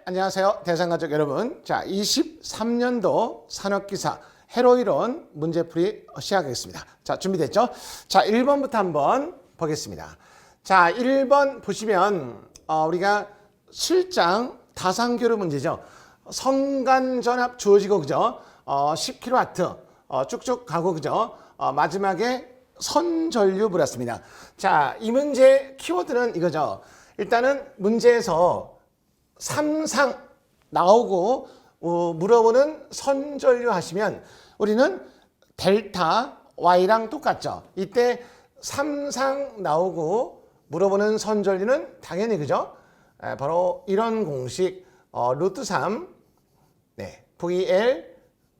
안녕하세요. 대상가족 여러분. 자, 23년도 산업기사 회로이론 문제풀이 시작하겠습니다. 자, 준비됐죠? 자, 1번부터 한번 보겠습니다. 자, 1번 보시면 우리가 실장 다산교류 문제죠. 성간전압 주어지고 그죠? 10kW 쭉쭉 가고 그죠? 마지막에 선전류 물었습니다. 자, 이 문제 키워드는 이거죠. 일단은 문제에서 3상 나오고 물어보는 선전류 하시면 우리는 델타 Y랑 똑같죠. 이때 3상 나오고 물어보는 선전류는 당연히 그죠? 바로 이런 공식 루트 3 VL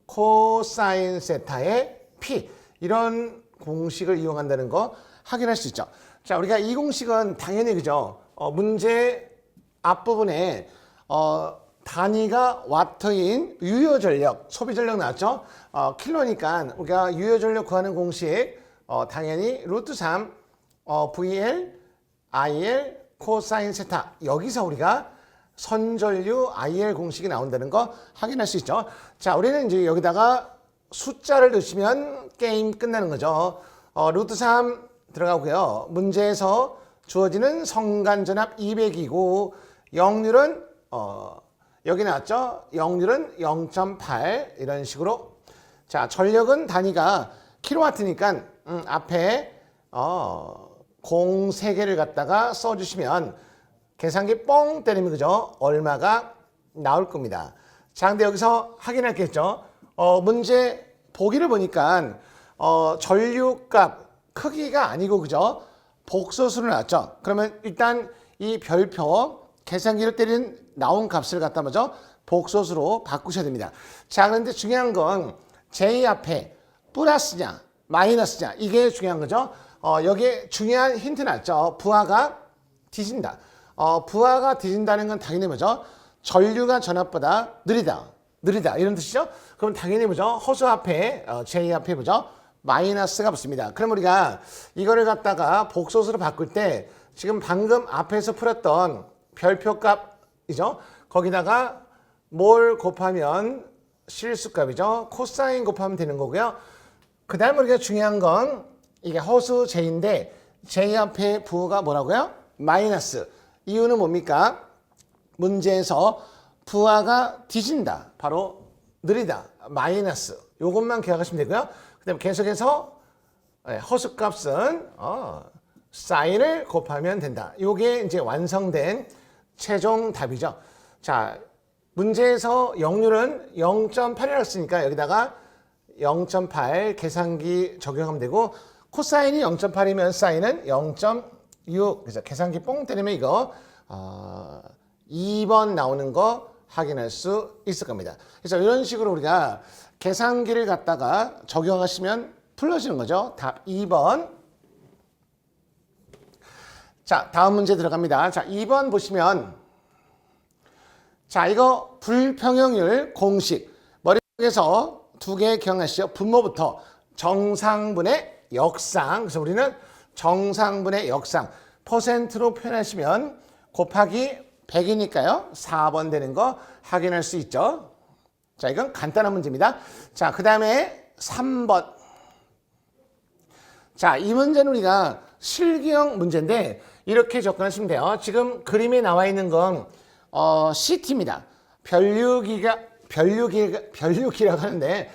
코사인 세타의 P 이런 공식을 이용한다는 거 확인할 수 있죠. 자, 우리가 이 공식은 당연히 그죠? 문제 앞부분에 단위가 와트인 유효전력, 소비전력 나왔죠? 킬로니까 우리가 유효전력 구하는 공식 당연히 루트 3 VL IL 코사인 세타 여기서 우리가 선전류 IL 공식이 나온다는 거 확인할 수 있죠. 자, 우리는 이제 여기다가 숫자를 넣으시면 게임 끝나는 거죠. 루트 3 들어가고요. 문제에서 주어지는 성간전압 200이고 역률은 여기 나왔죠. 역률은 0.8 이런 식으로. 자, 전력은 단위가 킬로와트니까 앞에 공 3개를 갖다가 써주시면 계산기 뻥 때리면 그죠? 얼마가 나올 겁니다. 자, 근데 여기서 확인할 게 있죠. 문제 보기를 보니까 전류값 크기가 아니고 그죠? 복소수로 나왔죠. 그러면 일단 이 별표 계산기를 때린 나온 값을 갖다 먼저 복소수로 바꾸셔야 됩니다. 자, 그런데 중요한 건 J 앞에 플러스냐 마이너스냐 이게 중요한 거죠. 여기에 중요한 힌트 났죠. 부하가 뒤진다. 부하가 뒤진다는 건 당연히 뭐죠? 전류가 전압보다 느리다 이런 뜻이죠. 그럼 당연히 뭐죠? 허수 앞에 J 앞에 뭐죠? 마이너스가 붙습니다. 그럼 우리가 이거를 갖다가 복소수로 바꿀 때 지금 방금 앞에서 풀었던 별표값이죠. 거기다가 뭘 곱하면 실수값이죠. 코사인 곱하면 되는 거고요. 그 다음 우리가 중요한 건 이게 허수 J인데 J 앞에 부호가 뭐라고요? 마이너스. 이유는 뭡니까? 문제에서 부하가 뒤진다. 바로 느리다. 마이너스. 요것만 기억하시면 되고요. 그 다음에 계속해서 허수값은 사인을 곱하면 된다. 요게 이제 완성된 최종 답이죠. 자, 문제에서 역률은 0.8이라고 쓰니까 여기다가 0.8 계산기 적용하면 되고 코사인이 0.8이면 사인은 0.6 그래서 계산기 뽕 때리면 이거 2번 나오는 거 확인할 수 있을 겁니다. 그래서 이런 식으로 우리가 계산기를 갖다가 적용하시면 풀어지는 거죠. 답 2번. 자, 다음 문제 들어갑니다. 자, 2번 보시면 자, 이거 불평형률 공식 머릿속에서 두 개 기억하시죠? 분모부터 정상분의 역상. 그래서 우리는 정상분의 역상 퍼센트로 표현하시면 곱하기 100이니까요. 4번 되는 거 확인할 수 있죠. 자, 이건 간단한 문제입니다. 자, 그 다음에 3번. 자, 이 문제는 우리가 실기형 문제인데 이렇게 접근하시면 돼요. 지금 그림에 나와 있는 건 CT입니다. 변류기라고 하는데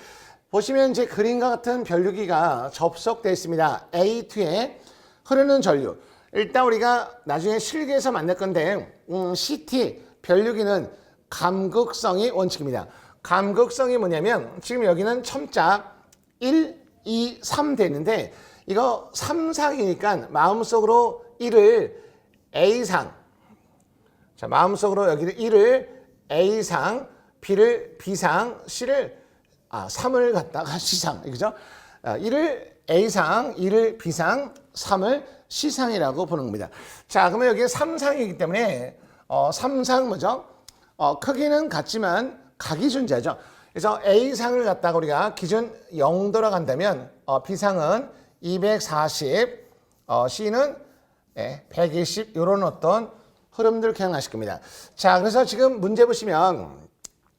보시면 이제 그림과 같은 변류기가 접속되어 있습니다. A2에 흐르는 전류. 일단 우리가 나중에 실기에서 만날 건데 CT 변류기는 감극성이 원칙입니다. 감극성이 뭐냐면 지금 여기는 첨자 1, 2, 3 되는데 이거 3상이니까 마음속으로 1을 A상 자 마음속으로 여기를 1을 A상 B를 B상 C를 3을 갖다가 C상 그죠? 1을 A상 2를 B상 3을 C상이라고 보는 겁니다. 자, 그러면 여기 3상이기 때문에 3상 뭐죠? 크기는 같지만 각이 존재하죠. 그래서 A상을 갖다가 우리가 기준 0도로 간다면 B상은 240, C는 120 이런 어떤 흐름들 기억나실 겁니다. 자, 그래서 지금 문제 보시면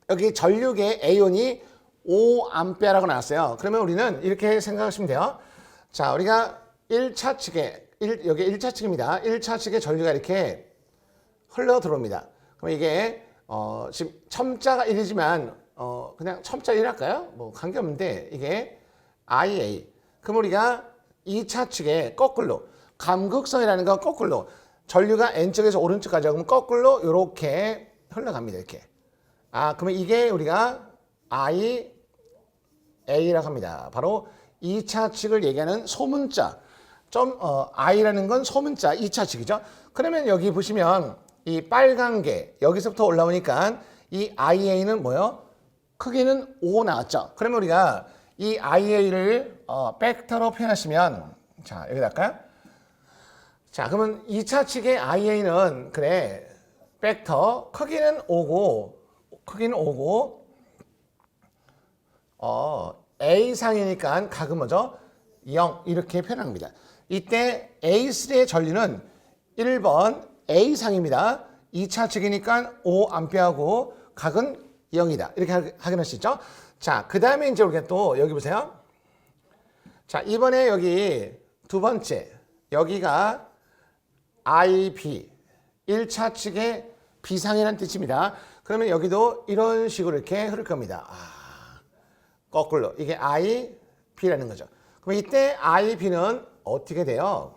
여기 전류계 A온이 5A라고 나왔어요. 그러면 우리는 이렇게 생각하시면 돼요. 자, 우리가 1차 측에, 여기 1차 측입니다. 1차 측에 전류가 이렇게 흘러 들어옵니다. 그럼 이게, 지금 첨자가 1이지만, 그냥 첨자 1 할까요? 뭐 관계없는데, 이게 IA. 그럼 우리가 2차 측에 거꾸로, 감극성이라는 건 거꾸로, 전류가 N쪽에서 오른쪽 가죠. 그럼 거꾸로 이렇게 흘러갑니다. 이렇게. 그러면 이게 우리가 IA라고 합니다. 바로 2차 측을 얘기하는 소문자. I라는 건 소문자 2차 측이죠. 그러면 여기 보시면 이 빨간 게 여기서부터 올라오니까 이 IA는 뭐요? 크기는 5 나왔죠. 그러면 우리가 이 IA를 벡터로 표현하시면 자, 여기다 할까요? 자, 그러면 2차 측의 IA는 그래 벡터 크기는 5고 A상이니까 각은 뭐죠? 0 이렇게 표현합니다. 이때 A3의 전류는 1번 A상입니다. 2차 측이니까 5A하고 각은 0이다. 이렇게 확인할 수 있죠? 자, 그 다음에 이제 우리가 또 여기 보세요. 자, 이번에 여기 두 번째 여기가 IB 1차 측의 B상이라는 뜻입니다. 그러면 여기도 이런 식으로 이렇게 흐를 겁니다. 거꾸로 이게 IB라는 거죠. 그럼 이때 IB는 어떻게 돼요?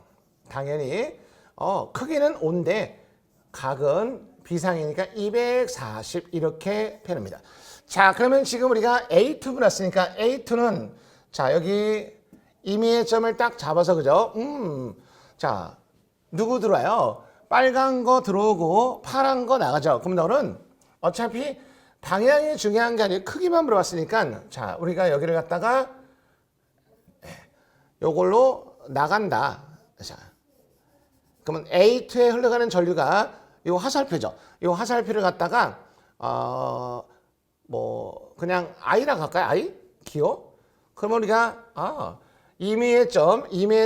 당연히 크기는 5인데 각은 B상이니까 240 이렇게 표현합니다. 자, 그러면 지금 우리가 A2 불었으니까 A2는 자, 여기 임의의 점을 딱 잡아서 그죠? 자, 누구 들어와요? 빨간 거 들어오고 파란 거 나가죠. 그럼 너는 어차피 방향이 중요한 게 아니고 크기만 물어봤으니까 자, 우리가 여기를 갖다가 요걸로 나간다. 자, 그러면 A2에 흘러가는 전류가 요 화살표죠. 요 화살표를 갖다가 뭐 그냥 I라고 할까요? I? 기호? 그러면 우리가 임의의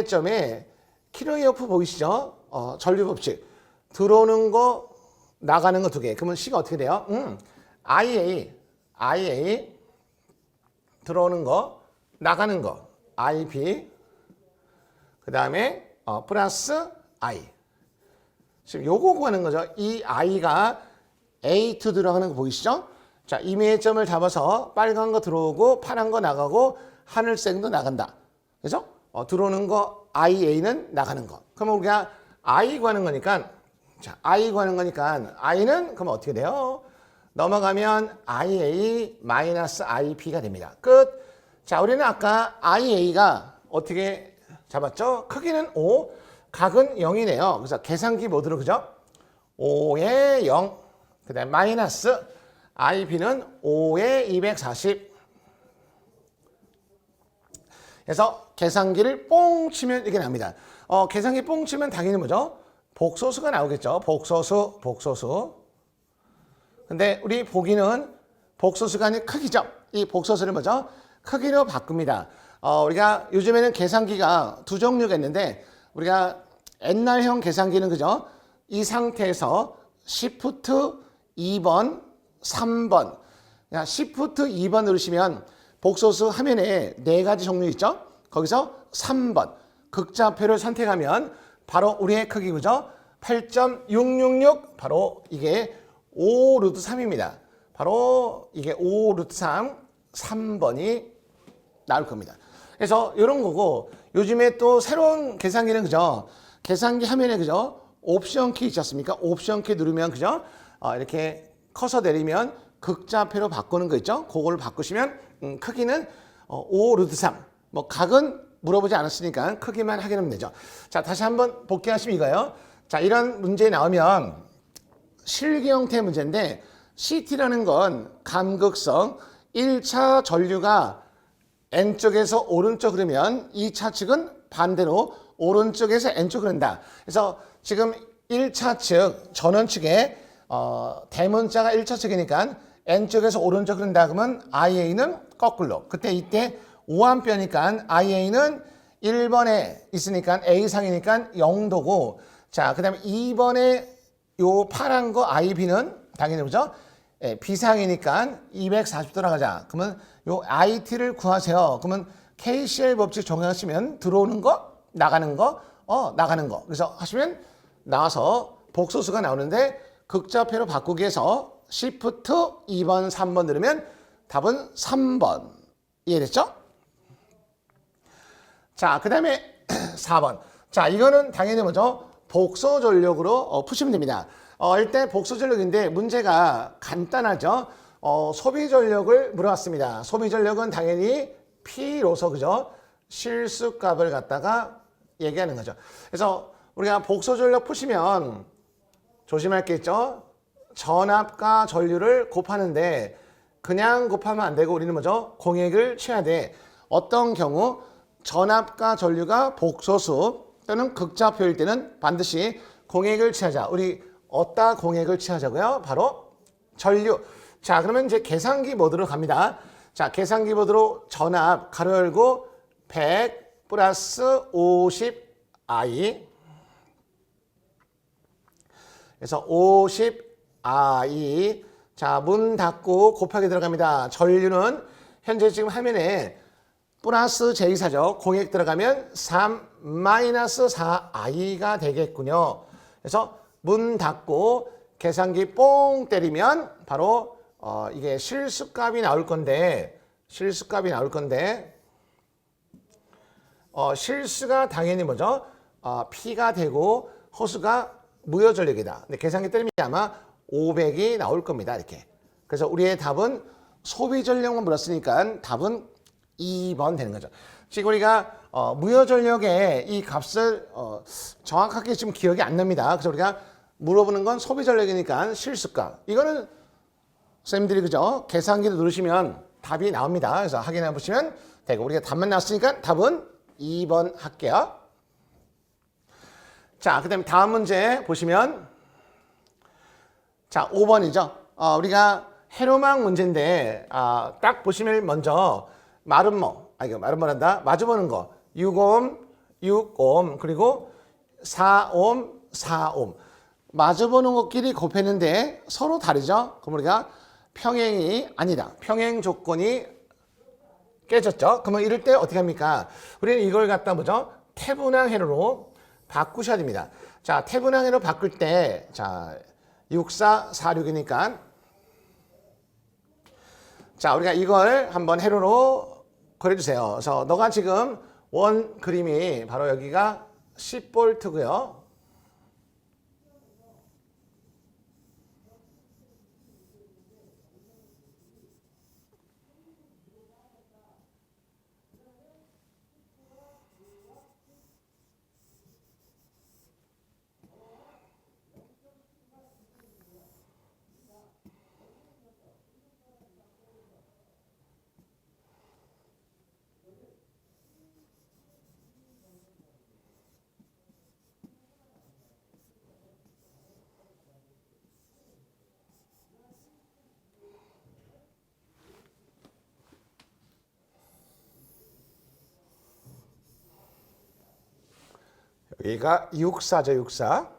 점에 키로이어프 보이시죠? 전류 법칙. 들어오는 거 나가는 거 두 개. 그러면 C가 어떻게 돼요? IA 들어오는 거 나가는 거 IB 그 다음에 플러스 I. 지금 요거 구하는 거죠. 이 I가 A2 들어가는 거 보이시죠? 자, 임의의 점을 잡아서 빨간 거 들어오고 파란 거 나가고 하늘색도 나간다. 그죠? 들어오는 거 IA는 나가는 거. 그러면 우리가 I 구하는 거니까 자, I 구하는 거니까 I는 그럼 어떻게 돼요? 넘어가면 IA-IP가 됩니다. 끝. 자, 우리는 아까 IA가 어떻게 잡았죠? 크기는 5, 각은 0이네요. 그래서 계산기 모드로 그죠? 5에 0, 그 다음에 마이너스 IP는 5에 240. 그래서 계산기를 뽕 치면 이게 납니다. 계산기 뽕 치면 당연히 뭐죠? 복소수가 나오겠죠. 복소수. 근데 우리 보기는 복소수가 아닌 크기죠. 이 복소수를 뭐죠? 크기로 바꿉니다. 우리가 요즘에는 계산기가 두 종류가 있는데 우리가 옛날형 계산기는 그죠? 이 상태에서 Shift 2번, 3번. Shift 2번 누르시면 복소수 화면에 네 가지 종류 있죠? 거기서 3번 극좌표를 선택하면 바로 우리의 크기 그죠? 8.666 바로 이게 5 루트 3입니다. 바로 이게 5 루트 3번이 나올 겁니다. 그래서 이런 거고 요즘에 또 새로운 계산기는 그죠? 계산기 화면에 그죠? 옵션 키 있지 않습니까? 옵션 키 누르면 그죠? 이렇게 커서 내리면 극좌표로 바꾸는 거 있죠? 그거를 바꾸시면 크기는 5 루트 3. 뭐 각은 물어보지 않았으니까 크기만 확인하면 되죠. 자, 다시 한번 복귀하시면 이거예요. 자, 이런 문제 나오면 실기 형태 문제인데 CT라는 건 감극성 1차 전류가 N쪽에서 오른쪽 흐르면 2차 측은 반대로 오른쪽에서 N쪽 흐른다. 그래서 지금 1차 측 전원 측에 대문자가 1차 측이니까 N쪽에서 오른쪽 흐른다 그러면 IA는 거꾸로. 이때 5A니까 IA는 1번에 있으니까 A상이니까 0도고 자, 그 다음에 2번에 요 파란 거 IB는 당연히 뭐죠? 예, 비상이니까 240 돌아가자. 그러면 요 IT를 구하세요. 그러면 KCL 법칙 적용하시면 들어오는 거, 나가는 거, 나가는 거. 그래서 하시면 나와서 복소수가 나오는데 극좌표로 바꾸기 위해서 Shift 2번, 3번 누르면 답은 3번. 이해됐죠? 자, 그 다음에 4번. 자, 이거는 당연히 뭐죠? 복소 전력으로 푸시면 됩니다. 일단 복소 전력인데 문제가 간단하죠. 소비 전력을 물어봤습니다. 소비 전력은 당연히 P로서 그죠? 실수값을 갖다가 얘기하는 거죠. 그래서 우리가 복소 전력 푸시면 조심할 게 있죠. 전압과 전류를 곱하는데 그냥 곱하면 안 되고 우리는 뭐죠? 공액을 취해야 돼. 어떤 경우 전압과 전류가 복소수 또는 극좌표일 때는 반드시 공액을 취하자. 우리 어디다 공액을 취하자고요? 바로 전류. 자, 그러면 이제 계산기 모드로 갑니다. 자, 계산기 모드로 전압 가로 열고 100 플러스 50I. 그래서 50I. 자, 문 닫고 곱하기 들어갑니다. 전류는 현재 지금 화면에 플러스 제2사죠. 공액 들어가면 3 마이너스 4i가 되겠군요. 그래서 문 닫고 계산기 뽕 때리면 바로 이게 실수값이 나올 건데 실수가 당연히 뭐죠? P가 되고 호수가 무효전력이다. 근데 계산기 때리면 아마 500이 나올 겁니다. 이렇게. 그래서 우리의 답은 소비전력만 물었으니까 답은 2번 되는 거죠. 지금 우리가 무효전력의 이 값을 정확하게 지금 기억이 안 납니다. 그래서 우리가 물어보는 건 소비전력이니까 실수값. 이거는 쌤들이 그죠? 계산기를 누르시면 답이 나옵니다. 그래서 확인해 보시면 되고 우리가 답만 나왔으니까 답은 2번 할게요. 자, 그 다음에 다음 문제 보시면 자, 5번이죠. 우리가 회로망 문제인데 딱 보시면 먼저 마름모란다. 마주보는 거 6옴, 6옴 그리고 4옴, 4옴 마주보는 것끼리 곱했는데 서로 다르죠. 그럼 우리가 평행이 아니다. 평행 조건이 깨졌죠. 그러면 이럴 때 어떻게 합니까? 우리는 이걸 갖다 뭐죠? 태분항 회로로 바꾸셔야 됩니다. 자, 태분항 회로 바꿀 때 자, 6446이니까 자, 우리가 이걸 한번 회로로 그려주세요. 그래서 너가 지금 원 그림이 바로 여기가 10V고요. 여기가 64죠, 64.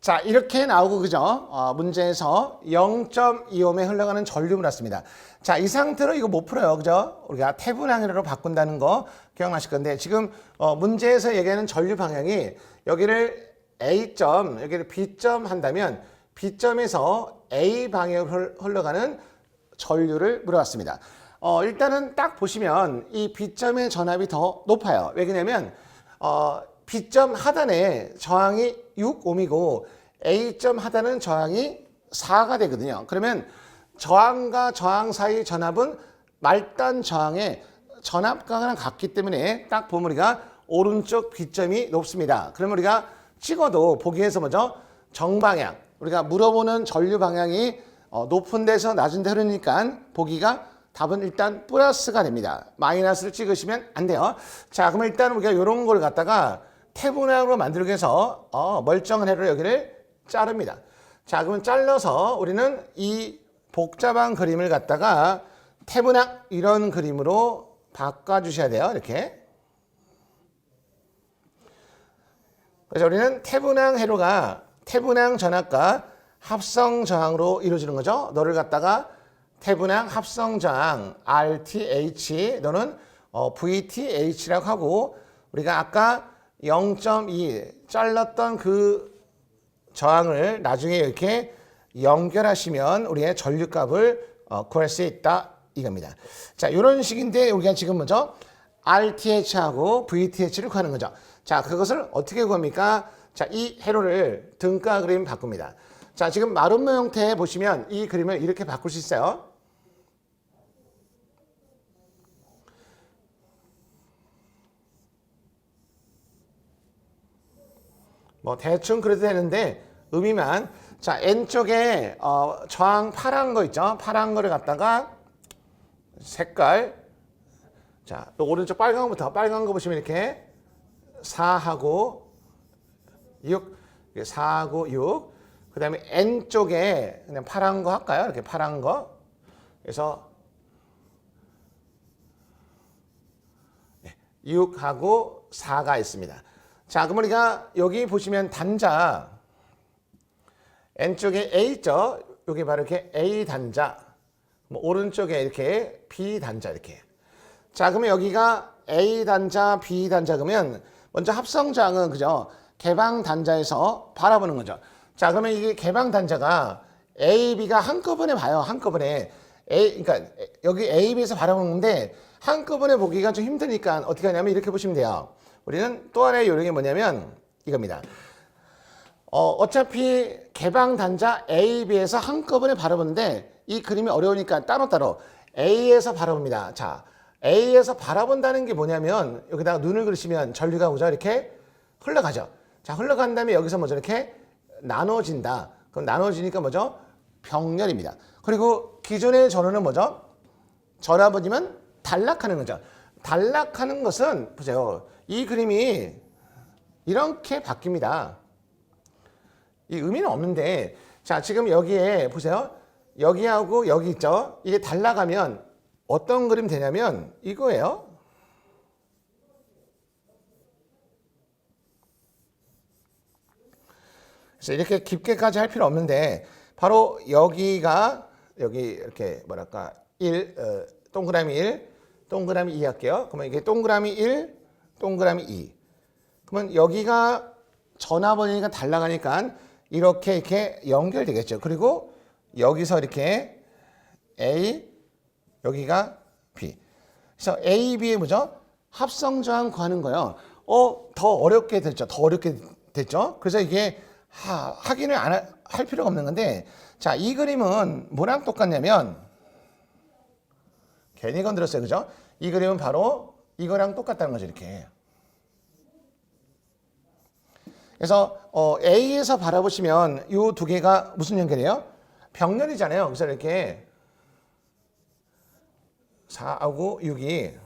자, 이렇게 나오고 그죠? 문제에서 0.25에 흘러가는 전류를 났습니다. 자, 이 상태로 이거 못 풀어요. 그죠? 우리가 태분항으로 바꾼다는 거 기억나실 건데 지금 문제에서 얘기하는 전류 방향이 여기를 A점, 여기를 B점 한다면 B점에서 A 방향으로 흘러가는 전류를 물어봤습니다. 일단은 딱 보시면 이 B점의 전압이 더 높아요. 왜냐면 B점 하단에 저항이 6옴이고 A점 하단은 저항이 4가 되거든요. 그러면 저항과 저항 사이 전압은 말단 저항의 전압과는 같기 때문에 딱 보면 우리가 오른쪽 B점이 높습니다. 그러면 우리가 찍어도 보기에서 뭐죠? 정방향. 우리가 물어보는 전류 방향이 높은 데서 낮은 데 흐르니까 보기가 답은 일단 플러스가 됩니다. 마이너스를 찍으시면 안 돼요. 자, 그럼 일단 우리가 이런 걸 갖다가 태분양으로 만들기 위해서 멀쩡한 회로 여기를 자릅니다. 자, 그러면 잘라서 우리는 이 복잡한 그림을 갖다가 태분양 이런 그림으로 바꿔주셔야 돼요. 이렇게. 그래서 우리는 태분양 회로가 태분양 전압과 합성 저항으로 이루어지는 거죠. 너를 갖다가 태분양 합성 저항 RTH 너는 VTH라고 하고 우리가 아까 0.2 잘랐던 그 저항을 나중에 이렇게 연결하시면 우리의 전류값을 구할 수 있다 이겁니다. 자, 이런 식인데 우리가 지금 뭐죠? RTH하고 VTH를 구하는 거죠. 자, 그것을 어떻게 구합니까? 자, 이 회로를 등가 그림 바꿉니다. 자, 지금 마름모 형태 보시면 이 그림을 이렇게 바꿀 수 있어요. 뭐 대충 그래도 되는데 의미만 자 N쪽에 저항 파란 거 있죠. 파란 거를 갖다가 색깔 자 오른쪽 빨간 거부터 빨간 거 보시면 이렇게 4하고 6 4하고 6 그 다음에 N쪽에 그냥 파란 거 할까요? 이렇게 파란 거 그래서 6하고 4가 있습니다. 자, 그럼 우리가 여기 보시면 단자 N쪽에 A 있죠? 여기 바로 이렇게 A 단자 뭐 오른쪽에 이렇게 B 단자 이렇게 자, 그러면 여기가 A 단자, B 단자 그러면 먼저 합성장은 그죠? 개방 단자에서 바라보는 거죠. 자, 그러면 이게 개방 단자가 A, B가 한꺼번에 봐요. 한꺼번에 그러니까 여기 A, B에서 바라보는데 한꺼번에 보기가 좀 힘드니까 어떻게 하냐면 이렇게 보시면 돼요. 우리는 또 하나의 요령이 뭐냐면 이겁니다. 어차피 개방 단자 A, B에서 한꺼번에 바라보는데 이 그림이 어려우니까 따로따로 A에서 바라봅니다. 자, A에서 바라본다는 게 뭐냐면 여기다가 눈을 그리시면 전류가 오죠. 이렇게 흘러가죠. 자, 흘러간 다음에 여기서 뭐죠? 이렇게 나눠진다. 그럼 나눠지니까 뭐죠? 병렬입니다. 그리고 기존의 전원은 뭐죠? 전압은이면 단락하는 거죠. 단락하는 것은 보세요. 이 그림이 이렇게 바뀝니다. 이 의미는 없는데 자 지금 여기에 보세요. 여기하고 여기 있죠. 이게 단락하면 어떤 그림 되냐면 이거예요. 그래서 이렇게 깊게까지 할 필요 없는데 바로 여기가 여기 이렇게 뭐랄까 1 동그라미 1 동그라미 2 할게요. 그러면 이게 동그라미 1 동그라미 2 그러면 여기가 전화번호니까 달라가니까 이렇게 연결되겠죠. 그리고 여기서 이렇게 A 여기가 B 그래서 A, B의 뭐죠? 합성저항 구하는 거예요. 더 어렵게 됐죠. 더 어렵게 됐죠. 그래서 이게 확인을 안 할 필요가 없는 건데 자, 이 그림은 뭐랑 똑같냐면 괜히 건드렸어요. 그죠? 이 그림은 바로 이거랑 똑같다는 거죠. 이렇게. 그래서 A에서 바라보시면 이 두 개가 무슨 연결이에요? 병렬이잖아요. 그래서 이렇게 4하고 6이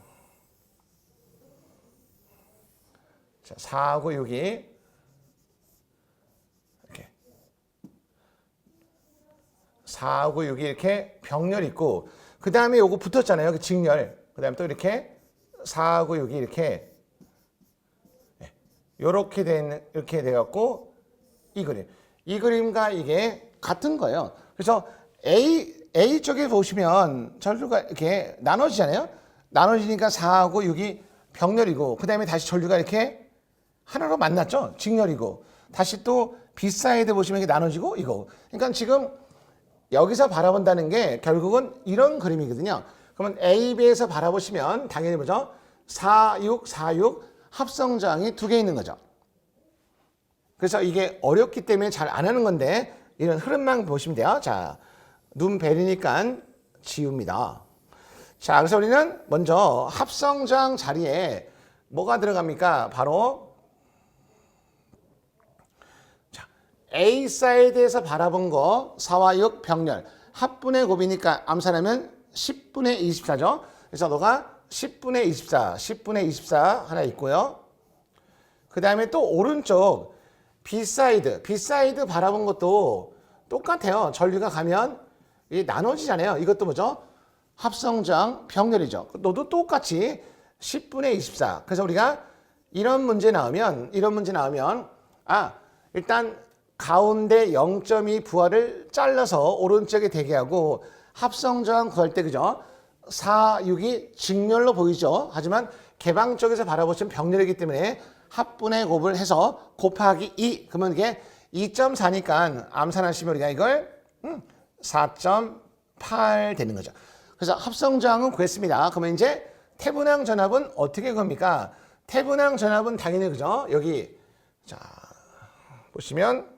자, 4하고 6이 이렇게 4하고 6이 이렇게 병렬 있고 그 다음에 요거 붙었잖아요. 그 직렬. 그 다음에 또 이렇게 4하고 6이 이렇게 이렇게 돼갖고 이 그림. 이 그림과 이게 같은 거예요. 그래서 A 쪽에 보시면 전류가 이렇게 나눠지잖아요. 나눠지니까 4하고 6이 병렬이고 그 다음에 다시 전류가 이렇게 하나로 만났죠. 직렬이고 다시 또 B 사이드 보시면 이게 나눠지고 이거. 그러니까 지금 여기서 바라본다는 게 결국은 이런 그림이거든요. 그러면 A, B에서 바라보시면 당연히 뭐죠? 4, 6, 4, 6 합성저항이 두 개 있는 거죠. 그래서 이게 어렵기 때문에 잘 안 하는 건데 이런 흐름만 보시면 돼요. 자, 눈 베리니까 지웁니다. 자, 그래서 우리는 먼저 합성저항 자리에 뭐가 들어갑니까? 바로 자, A 사이드에서 바라본 거 4와 6 병렬 합분의 곱이니까 암산하면 10분의 24죠. 그래서 너가 10분의 24, 10분의 24 하나 있고요. 그 다음에 또 오른쪽 B사이드 바라본 것도 똑같아요. 전류가 가면 이게 나눠지잖아요. 이것도 뭐죠? 합성저항 병렬이죠. 너도 똑같이 10분의 24. 그래서 우리가 이런 문제 나오면 일단 가운데 0.2 부하를 잘라서 오른쪽에 대게 하고 합성저항 구할 때 그죠? 4, 6이 직렬로 보이죠. 하지만 개방 쪽에서 바라보시면 병렬이기 때문에 합분의 곱을 해서 곱하기 2. 그러면 이게 2.4니까 암산하시면 우리가 이걸 4.8 되는 거죠. 그래서 합성저항은 구했습니다. 그러면 이제 태분항 전압은 어떻게 구합니까? 태분항 전압은 당연히 그죠? 여기 자 보시면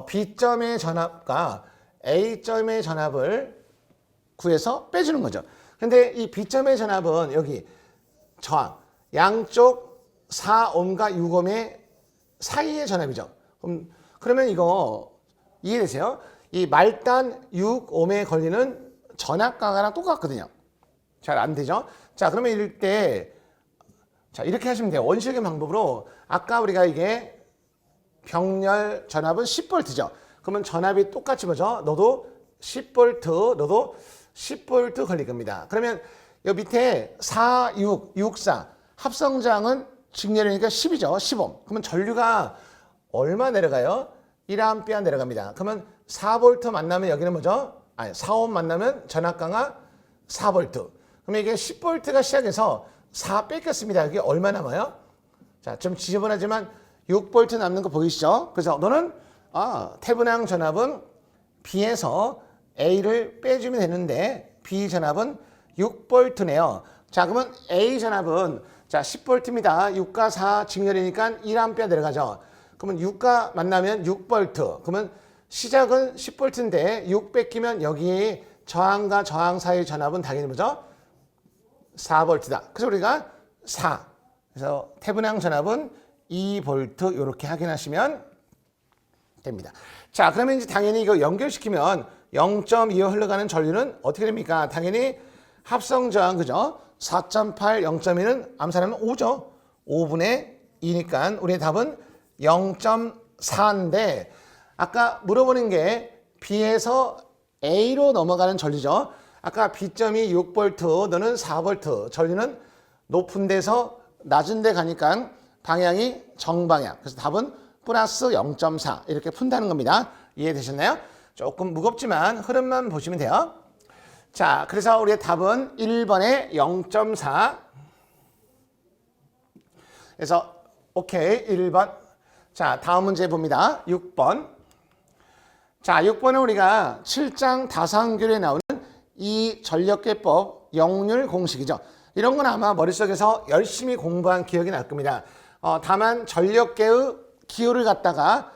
B점의 전압과 A점의 전압을 구해서 빼주는 거죠. 근데 이 B점의 전압은 여기 저항 양쪽 4옴과 6옴의 사이의 전압이죠. 그러면 이거 이해되세요? 이 말단 6옴에 걸리는 전압강하랑 똑같거든요. 잘 안 되죠? 자, 그러면 이럴 때 자, 이렇게 하시면 돼요. 원시적인 방법으로 아까 우리가 이게 병렬 전압은 10V죠. 그러면 전압이 똑같이 뭐죠? 너도 10V, 너도 10V 걸릴 겁니다. 그러면 여기 밑에 4, 6, 6, 4 합성저항은 직렬이니까 10이죠. 10옴. 그러면 전류가 얼마 내려가요? 1A 내려갑니다. 그러면 4V 만나면 여기는 뭐죠? 4옴 만나면 전압강하 4V. 그러면 이게 10V가 시작해서 4 뺏겼습니다. 여기 얼마 남아요? 자, 좀 지저분하지만 6V 남는 거 보이시죠? 그래서 너는 태분항 전압은 B에서 A를 빼주면 되는데 B 전압은 6V네요. 자, 그러면 A 전압은 자 10V입니다. 6과 4 직렬이니까 1A 내려가죠. 그러면 6과 만나면 6V. 그러면 시작은 10V인데 6 뺏기면 여기 저항과 저항 사이의 전압은 당연히 뭐죠? 4V다. 그래서 우리가 4. 그래서 태분항 전압은 2V 이렇게 확인하시면 됩니다. 자, 그러면 이제 당연히 이거 연결시키면 0.2로 흘러가는 전류는 어떻게 됩니까? 당연히 합성저항 그죠? 4.8, 0.2는 암산하면 5죠. 5분의 2니까 우리의 답은 0.4인데 아까 물어보는 게 B에서 A로 넘어가는 전류죠. 아까 B점이 6V, 너는 4V. 전류는 높은 데서 낮은 데 가니까 방향이 정방향. 그래서 답은 플러스 0.4 이렇게 푼다는 겁니다. 이해되셨나요? 조금 무겁지만 흐름만 보시면 돼요. 자, 그래서 우리의 답은 1번에 0.4. 그래서 오케이 1번. 자, 다음 문제 봅니다. 6번. 자, 6번은 우리가 7장 다산교에 나오는 이 전력계법 역률 공식이죠. 이런 건 아마 머릿속에서 열심히 공부한 기억이 날 겁니다. 다만 전력계의 기호를 갖다가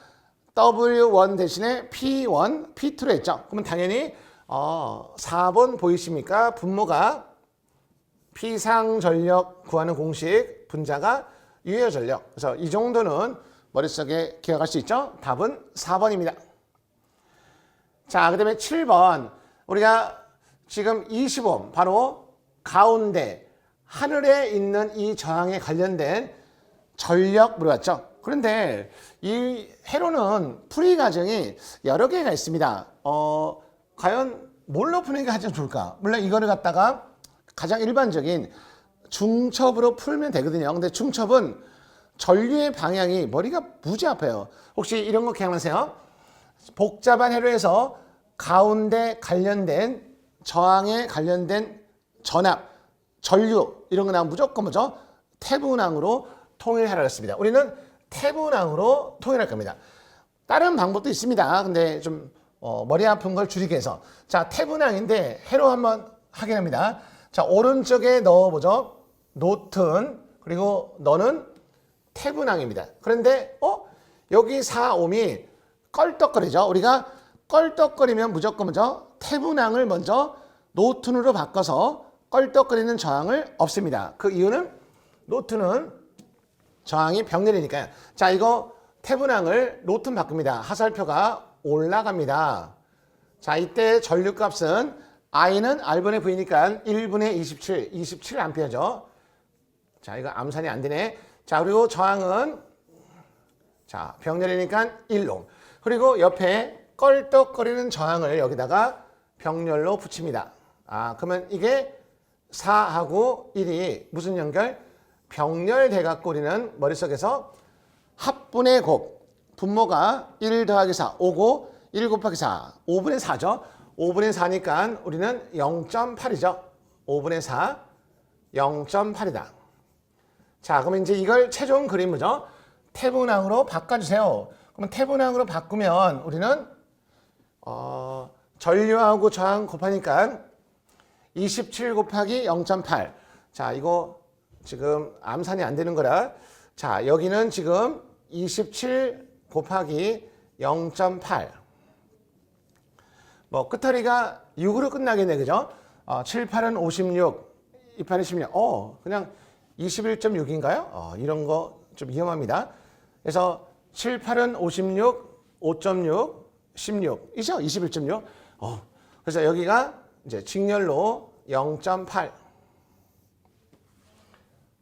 W1 대신에 P1, P2로 했죠. 그러면 당연히 4번 보이십니까? 분모가 P상 전력 구하는 공식, 분자가 유효 전력. 그래서 이 정도는 머릿속에 기억할 수 있죠? 답은 4번입니다. 자, 그 다음에 7번. 우리가 지금 20옴, 바로 가운데 하늘에 있는 이 저항에 관련된 전력 물어봤죠. 그런데 이 회로는 풀이 과정이 여러 개가 있습니다. 과연 뭘로 푸는 게 가장 좋을까? 물론 이거를 갖다가 가장 일반적인 중첩으로 풀면 되거든요. 근데 중첩은 전류의 방향이 머리가 무지 아파요. 혹시 이런 거 기억나세요? 복잡한 회로에서 가운데 관련된 저항에 관련된 전압, 전류 이런 거 나오면 무조건 뭐죠? 태분항으로 통일하라 했습니다. 우리는 태분항으로 통일할 겁니다. 다른 방법도 있습니다. 근데 좀 머리 아픈 걸 줄이기 위해서 자, 태분항인데 회로 한번 확인합니다. 자, 오른쪽에 넣어보죠. 노튼 그리고 너는 태분항입니다. 그런데 여기 4옴이 껄떡거리죠. 우리가 껄떡거리면 무조건 먼저 태분항을 먼저 노튼으로 바꿔서 껄떡거리는 저항을 없습니다. 그 이유는 노튼은 저항이 병렬이니까요. 자, 이거 태분항을 노튼 바꿉니다. 하살표가 올라갑니다. 자, 이때 전류값은 I는 R분의 V니까 1분의 27A죠. 자, 이거 암산이 안 되네. 자, 그리고 저항은 자, 병렬이니까 1옴. 그리고 옆에 껄떡거리는 저항을 여기다가 병렬로 붙입니다. 그러면 이게 4하고 1이 무슨 연결? 병렬돼 갖고 우리는 머릿속에서 합분의 곱, 분모가 1 더하기 4, 5고 1 곱하기 4, 5분의 4죠. 5분의 4니까 우리는 0.8이죠. 5분의 4, 0.8이다. 자, 그러면 이제 이걸 최종 그림 뭐죠? 태분항으로 바꿔주세요. 그러면 태분항으로 바꾸면 우리는 전류하고 저항 곱하니까 27 곱하기 0.8. 자, 이거 지금 암산이 안 되는 거라. 자, 여기는 지금 27 곱하기 0.8. 뭐 끝허리가 6으로 끝나겠네, 그죠? 7, 8은 56, 2, 8은 16. 그냥 21.6인가요? 이런 거 좀 위험합니다. 그래서 7, 8은 56, 5.6, 16이죠? 21.6. 그래서 여기가 이제 직렬로 0.8.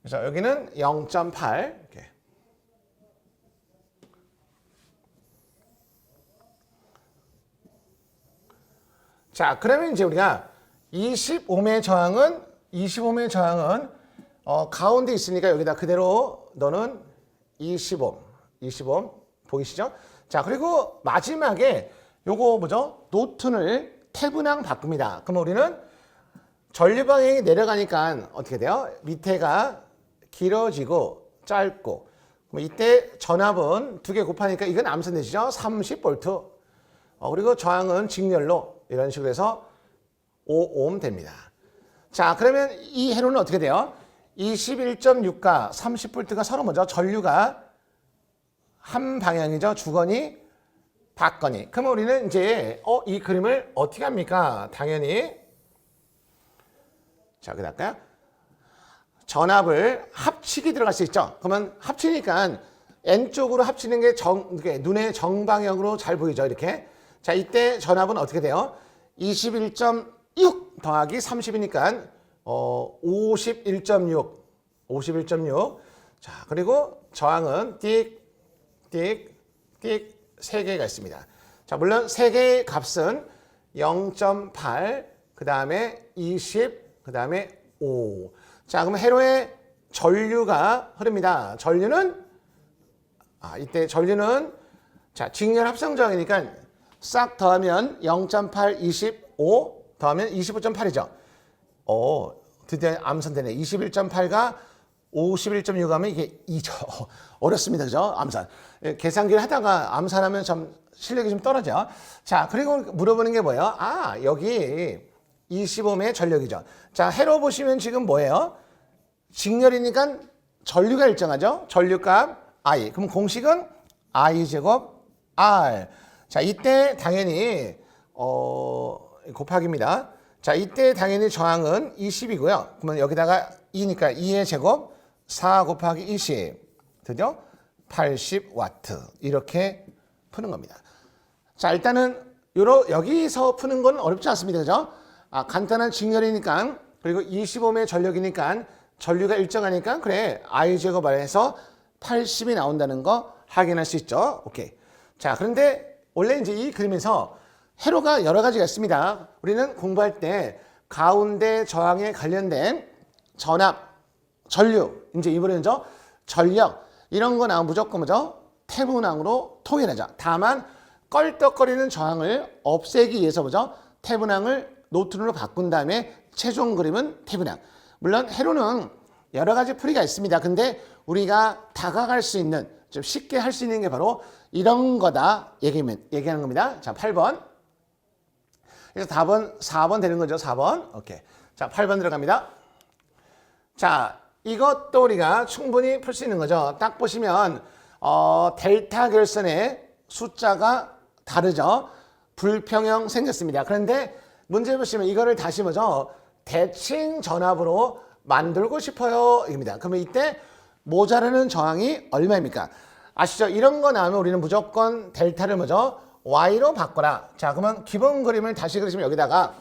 그래서 여기는 0.8 이렇게. 자, 그러면 이제 우리가 25의 저항은 가운데 있으니까 여기다 그대로 너는 25 보이시죠? 자, 그리고 마지막에 요거 뭐죠? 노튼을 태분항 바꿉니다. 그럼 우리는 전류 방향이 내려가니까 어떻게 돼요? 밑에가 길어지고 짧고. 그럼 이때 전압은 2개 곱하니까 이건 암산되시죠? 30V. 그리고 저항은 직렬로 이런 식으로 해서 5옴 됩니다. 자, 그러면 이 회로는 어떻게 돼요? 21.6과 30V가 서로 먼저 전류가 한 방향이죠. 주거니 받거니. 그러면 우리는 이제 이 그림을 어떻게 합니까? 당연히 자, 여기다 할까요? 전압을 합치기 들어갈 수 있죠. 그러면 합치니까 N쪽으로 합치는 게 이렇게 눈의 정방향으로 잘 보이죠. 이렇게. 자, 이때 전압은 어떻게 돼요? 21.6 더하기 30이니까 51.6. 자, 그리고 저항은 띡 3개가 있습니다. 자, 물론 3개의 값은 0.8, 그 다음에 20, 그 다음에 5. 자, 그럼 회로에 전류가 흐릅니다. 전류는 이때 전류는 자, 직렬 합성 저항이니까 싹 더하면 0.8, 25 더하면 25.8이죠. 드디어 암산되네. 21.8가 51.6 하면 이게 2죠. 어렵습니다. 그죠? 암산. 계산기를 하다가 암산하면 좀 실력이 좀 떨어져. 자, 그리고 물어보는 게 뭐예요? 여기 25의 전력이죠. 자, 회로 보시면 지금 뭐예요? 직렬이니까 전류가 일정하죠? 전류값 I. 그럼 공식은 I 제곱 R. 자, 이때 당연히 곱하기입니다. 자, 이때 당연히 저항은 20이고요. 그러면 여기다가 2니까 2의 제곱 4 곱하기 20. 드디어 80W. 이렇게 푸는 겁니다. 자, 일단은 여기서 푸는 건 어렵지 않습니다. 그죠? 간단한 직렬이니까 그리고 25의 전력이니까 전류가 일정하니까 그래 I 제곱 R에서 80이 나온다는 거 확인할 수 있죠. 오케이. 자, 그런데 원래 이제 이 그림에서 회로가 여러 가지가 있습니다. 우리는 공부할 때 가운데 저항에 관련된 전압, 전류, 이제 이번에는 전력 이런 거 나오면 무조건 뭐죠? 태분항으로 통일하자. 다만 껄떡거리는 저항을 없애기 위해서 뭐죠? 태분항을 노튼으로 바꾼 다음에 최종 그림은 태분항. 물론 회로는 여러 가지 풀이가 있습니다. 근데 우리가 다가갈 수 있는 좀 쉽게 할 수 있는 게 바로 이런 거다 얘기하는 겁니다. 자, 8번. 그래서 답은 4번 되는 거죠. 4번. 오케이. 자, 8번 들어갑니다. 자, 이것도 우리가 충분히 풀 수 있는 거죠. 딱 보시면 델타 결선의 숫자가 다르죠. 불평형 생겼습니다. 그런데 문제 보시면 이거를 다시 뭐죠? 대칭 전압으로 만들고 싶어요. 입니다. 그러면 이때 모자라는 저항이 얼마입니까? 아시죠? 이런 거 나오면 우리는 무조건 델타를 뭐죠? Y로 바꿔라. 자, 그러면 기본 그림을 다시 그리시면 여기다가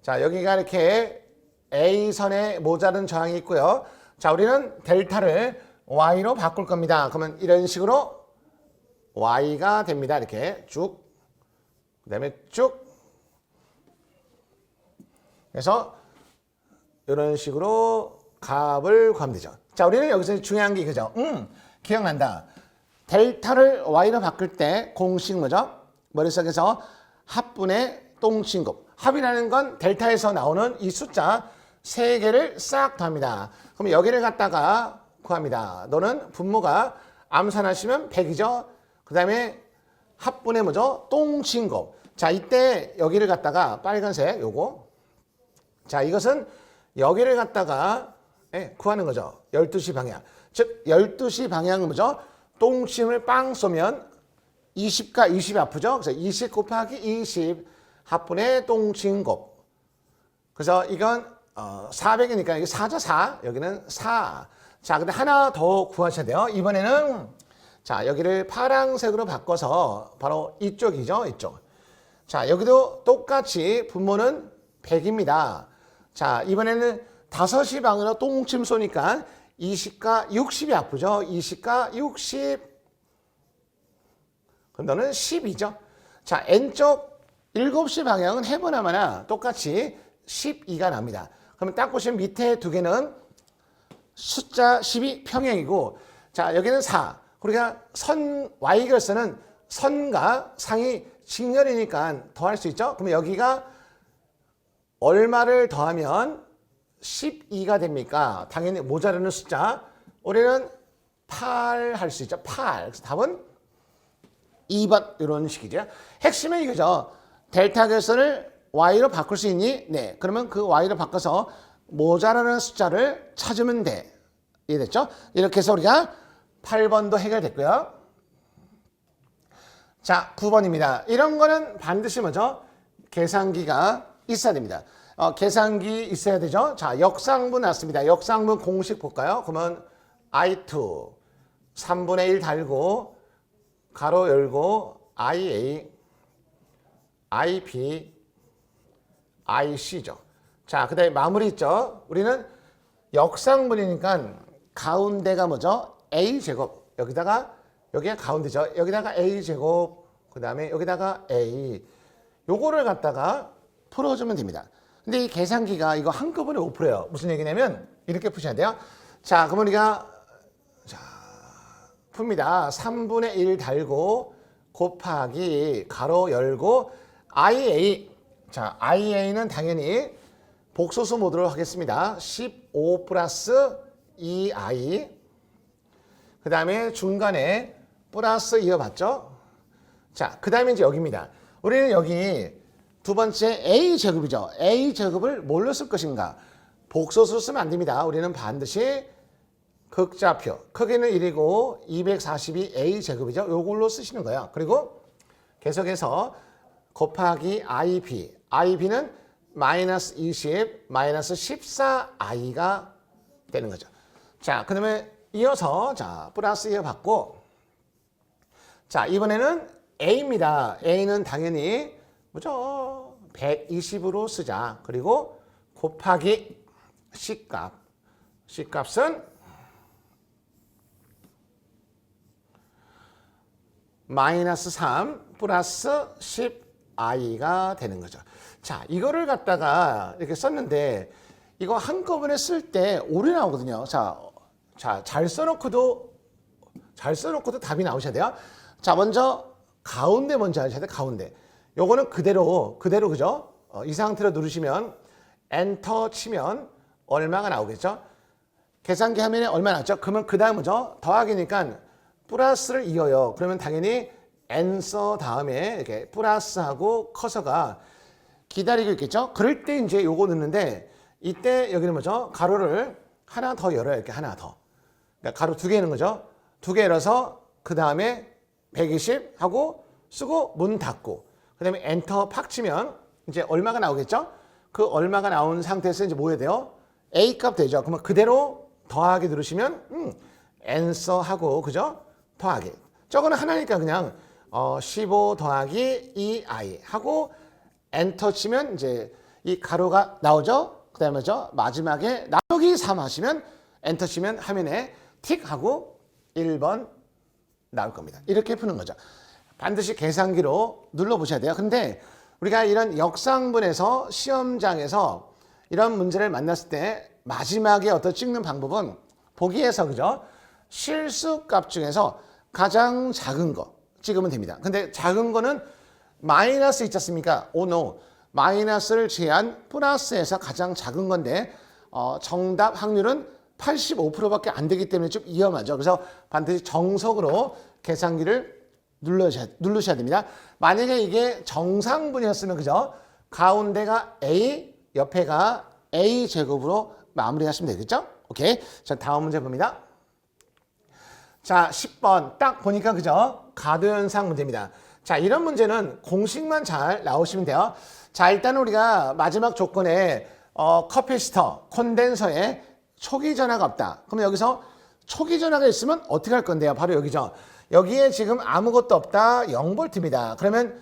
자, 여기가 이렇게 A선에 모자른 저항이 있고요. 자, 우리는 델타를 Y로 바꿀 겁니다. 그러면 이런 식으로 Y가 됩니다. 이렇게 쭉. 그 다음에 쭉. 그래서 이런 식으로 값을 구하면 되죠. 자, 우리는 여기서 중요한 게 이거죠. 기억난다. 델타를 Y로 바꿀 때 공식 뭐죠? 머릿속에서 합분의 똥친곱. 합이라는 건 델타에서 나오는 이 숫자 3개를 싹 더합니다. 그럼 여기를 갖다가 구합니다. 너는 분모가 암산하시면 100이죠. 그 다음에 합분의 뭐죠? 똥친곱. 자, 이때 여기를 갖다가 빨간색 요거. 자, 이것은 여기를 갖다가 구하는 거죠. 12시 방향. 즉 12시 방향은 뭐죠? 똥침을 빵 쏘면 20과 20이 아프죠? 그래서 20 곱하기 20 합분의 똥침곱. 그래서 이건 400이니까 여기 4죠, 4. 여기는 4. 자, 근데 하나 더 구하셔야 돼요. 이번에는 자, 여기를 파란색으로 바꿔서 바로 이쪽이죠, 이쪽. 자, 여기도 똑같이 분모는 100입니다. 자, 이번에는 5시 방으로 똥침 쏘니까 20과 60이 아프죠? 20과 60. 그럼 너는 10이죠? 자, N쪽 7시 방향은 해보나마나 똑같이 12가 납니다. 그러면 딱 보시면 밑에 두 개는 숫자 10이 평행이고, 자, 여기는 4. 우리가 선, Y결선은 선과 상이 직렬이니까 더할 수 있죠? 그러면 여기가 얼마를 더하면 12가 됩니까? 당연히 모자라는 숫자. 우리는 8 할 수 있죠. 8. 그래서 답은 2번 이런 식이죠. 핵심은 이거죠. 델타 결선을 Y로 바꿀 수 있니? 네. 그러면 그 Y로 바꿔서 모자라는 숫자를 찾으면 돼. 이해됐죠? 이렇게 해서 우리가 8번도 해결됐고요. 자, 9번입니다. 이런 거는 반드시 뭐죠? 계산기가 있어야 됩니다. 계산기 있어야 되죠. 자, 역상분 났습니다. 역상분 공식 볼까요? 그러면 I2 3분의 1 달고 가로 열고 IA IP IC죠. 자, 그 다음에 마무리 있죠. 우리는 역상분이니까 가운데가 뭐죠? A제곱. 여기다가 여기가 가운데죠. 여기다가 A제곱. 그 다음에 여기다가 A. 요거를 갖다가 풀어주면 됩니다. 근데 이 계산기가 이거 한꺼번에 못 풀어요. 무슨 얘기냐면 이렇게 푸셔야 돼요. 자, 그러면 우리가 풉니다. 3분의 1 달고 곱하기 가로 열고 IA. 자, IA는 당연히 복소수 모드로 하겠습니다. 15 플러스 2I. 그 다음에 중간에 플러스 이어봤죠? 자, 그 다음에 이제 여기입니다. 우리는 여기 두 번째 A제곱이죠. A제곱을 뭘로 쓸 것인가? 복소수로 쓰면 안 됩니다. 우리는 반드시 극좌표. 크기는 1이고 242 A제곱이죠. 요걸로 쓰시는 거예요. 그리고 계속해서 곱하기 IB. IB는 마이너스 20, 마이너스 14I가 되는 거죠. 자, 그 다음에 이어서 자 플러스 이어받고 자, 이번에는 A입니다. A는 당연히 뭐죠? 120으로 쓰자. 그리고 곱하기 C값. C값은 마이너스 3 플러스 10i가 되는 거죠. 자, 이거를 갖다가 이렇게 썼는데 이거 한꺼번에 쓸 때 오류 나오거든요. 자, 잘 써놓고도 답이 나오셔야 돼요. 자, 먼저 가운데 먼저 하셔야 돼요. 가운데. 요거는 그대로 그죠? 이 상태로 누르시면 엔터 치면 얼마가 나오겠죠? 계산기 화면에 얼마 나왔죠? 그러면 그 다음 뭐죠? 더하기니까 플러스를 이어요. 그러면 당연히 엔서 다음에 이렇게 플러스하고 커서가 기다리고 있겠죠? 그럴 때 이제 요거 넣는데 이때 여기는 뭐죠? 가로를 하나 더 열어요. 이렇게 하나 더. 그러니까 가로 2개 있는 거죠. 2개 열어서 그 다음에 120 하고 쓰고 문 닫고 그 다음에 엔터 팍 치면 이제 얼마가 나오겠죠? 그 얼마가 나온 상태에서 이제 뭐 해야 돼요? A 값 되죠. 그러면 그대로 더하기 누르시면 answer 하고 그죠? 더하기. 저거는 하나니까 그냥 15 더하기 2i 하고 엔터 치면 이제 이 가로가 나오죠. 그 다음에 마지막에 나누기 3 하시면 엔터 치면 화면에 틱 하고 1번 나올 겁니다. 이렇게 푸는 거죠. 반드시 계산기로 눌러보셔야 돼요. 근데 우리가 이런 역상분에서 시험장에서 이런 문제를 만났을 때 마지막에 어떤 찍는 방법은 보기에서 그죠? 실수값 중에서 가장 작은 거 찍으면 됩니다. 근데 작은 거는 마이너스 있지 않습니까? Oh no. 마이너스를 제한 플러스에서 가장 작은 건데 정답 확률은 85%밖에 안 되기 때문에 좀 위험하죠. 그래서 반드시 정석으로 계산기를 누르셔야 됩니다. 만약에 이게 정상분이었으면 그죠? 가운데가 A, 옆에가 A 제곱으로 마무리하시면 되겠죠? 오케이. 자, 다음 문제 봅니다. 자, 10번 딱 보니까 그죠? 가도현상 문제입니다. 자, 이런 문제는 공식만 잘 나오시면 돼요. 자, 일단 우리가 마지막 조건에 커피시터, 콘덴서에 초기 전화가 없다. 그럼 여기서 초기 전화가 있으면 어떻게 할 건데요? 바로 여기죠. 여기에 지금 아무것도 없다. 0V입니다. 그러면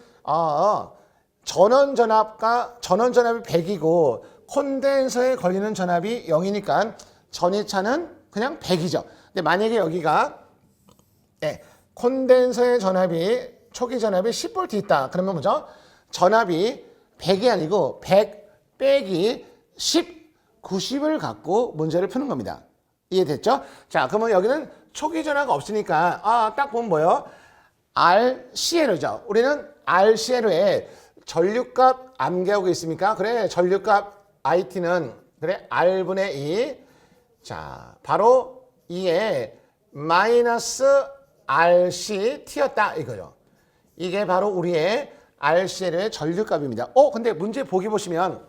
전원 전압이 100이고 콘덴서에 걸리는 전압이 0이니까 전이차는 그냥 100이죠. 근데 만약에 여기가 콘덴서의 초기 전압이 10V 있다. 그러면 뭐죠? 전압이 100이 아니고 100 빼기 10, 90을 갖고 문제를 푸는 겁니다. 이해됐죠? 자, 그러면 여기는 초기 전화가 없으니까 딱 보면 뭐예요? RCL죠. 우리는 RCL에 전류값 암기하고 있습니까? 그래, 전류값 IT는 그래 R분의 2. 자, 바로 2에 마이너스 RC T였다 이거죠. 이게 바로 우리의 RCL의 전류값입니다. 근데 문제 보기 보시면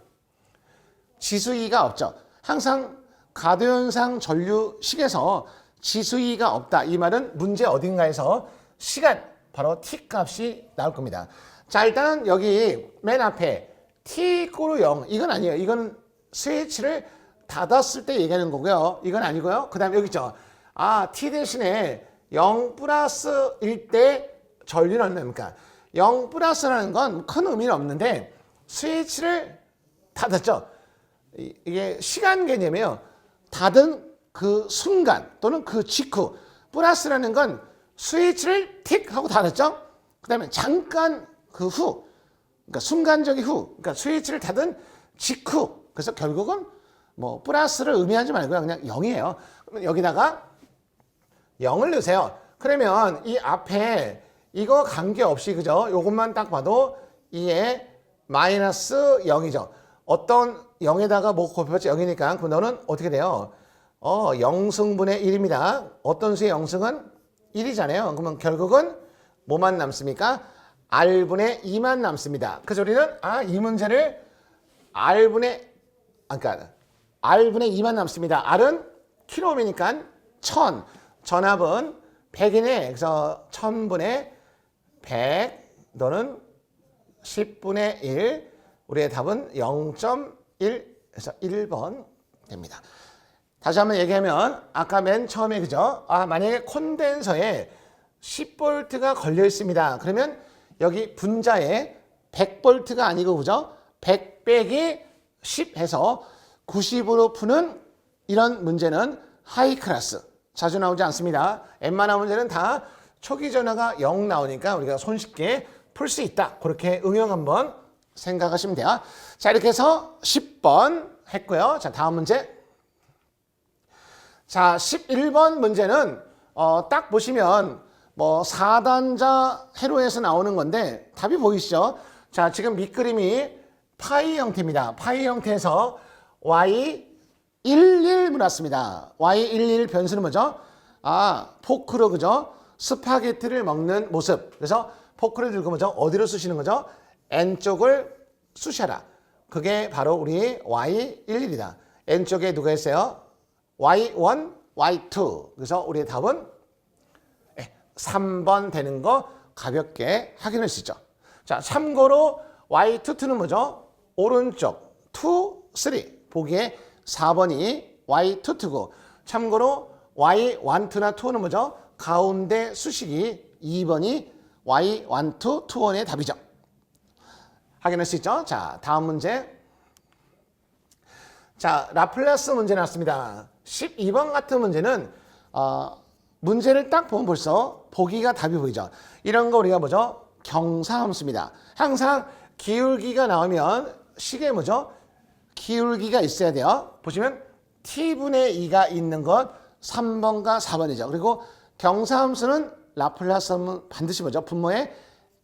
지수이가 없죠. 항상 가도현상 전류식에서 지수이가 없다. 이 말은 문제 어딘가에서 시간, 바로 T 값이 나올 겁니다. 자, 일단 여기 맨 앞에 T = 0. 이건 아니에요. 이건 스위치를 닫았을 때 얘기하는 거고요. 이건 아니고요. 그 다음에 여기 있죠. T 대신에 0 플러스일 때 전류는 얼마입니까? 0 플러스라는 건 큰 의미는 없는데 스위치를 닫았죠. 이게 시간 개념이에요. 닫은 그 순간 또는 그 직후. 플러스라는 건 스위치를 틱 하고 닫았죠. 그 다음에 잠깐 그 후, 그러니까 순간적인 후, 그러니까 스위치를 닫은 직후. 그래서 결국은 뭐 플러스를 의미하지 말고요. 그냥 0이에요. 그러면 여기다가 0을 넣으세요. 그러면 이 앞에 이거 관계없이 그죠? 요것만 딱 봐도 2에 마이너스 0이죠. 어떤 0에다가 뭐 곱해봤자 0이니까 그 너는 어떻게 돼요? 0승분의 1입니다. 어떤 수의 0승은 1이잖아요. 그러면 결국은 뭐만 남습니까? R분의 2만 남습니다. 그래서 우리는 이 문제를 R분의 2만 남습니다. R은 킬로음이니까 1000. 전압은 100이네. 그래서 1000분의 100 너는 10분의 1. 우리의 답은 0.1에서 1번 됩니다. 다시 한번 얘기하면 아까 맨 처음에 그죠? 만약에 콘덴서에 10V가 걸려 있습니다. 그러면 여기 분자에 100V가 아니고 그죠? 100 빼기 10 해서 90으로 푸는 이런 문제는 하이 클래스. 자주 나오지 않습니다. 웬만한 문제는 다 초기 전화가 0 나오니까 우리가 손쉽게 풀 수 있다. 그렇게 응용 한번 생각하시면 돼요. 자, 이렇게 해서 10번 했고요. 자, 다음 문제. 자, 11번 문제는 딱 보시면 뭐 4단자 회로에서 나오는 건데 답이 보이시죠? 자, 지금 밑그림이 파이 형태입니다. 파이 형태에서 Y11 물었습니다. Y11 변수는 뭐죠? 포크로 그죠? 스파게티를 먹는 모습. 그래서 포크를 들고 뭐죠? 어디로 쑤시는 거죠? N쪽을 쑤셔라. 그게 바로 우리 Y11이다. N쪽에 누가 있어요? y1, y2. 그래서 우리의 답은 3번 되는 거 가볍게 확인할 수 있죠. 자, 참고로 y22는 뭐죠? 오른쪽 2, 3. 보기에 4번이 y22고 참고로 y12나 2는 뭐죠? 가운데 수식이 2번이 y12, 2원의 답이죠. 확인할 수 있죠? 자, 다음 문제. 자, 라플라스 문제 나왔습니다. 12번 같은 문제는 문제를 딱 보면 벌써 보기가 답이 보이죠. 이런 거 우리가 뭐죠? 경사함수입니다. 항상 기울기가 나오면 식에 뭐죠? 기울기가 있어야 돼요. 보시면 t분의 2가 있는 건 3번과 4번이죠. 그리고 경사함수는 라플라스 하면 반드시 뭐죠? 분모의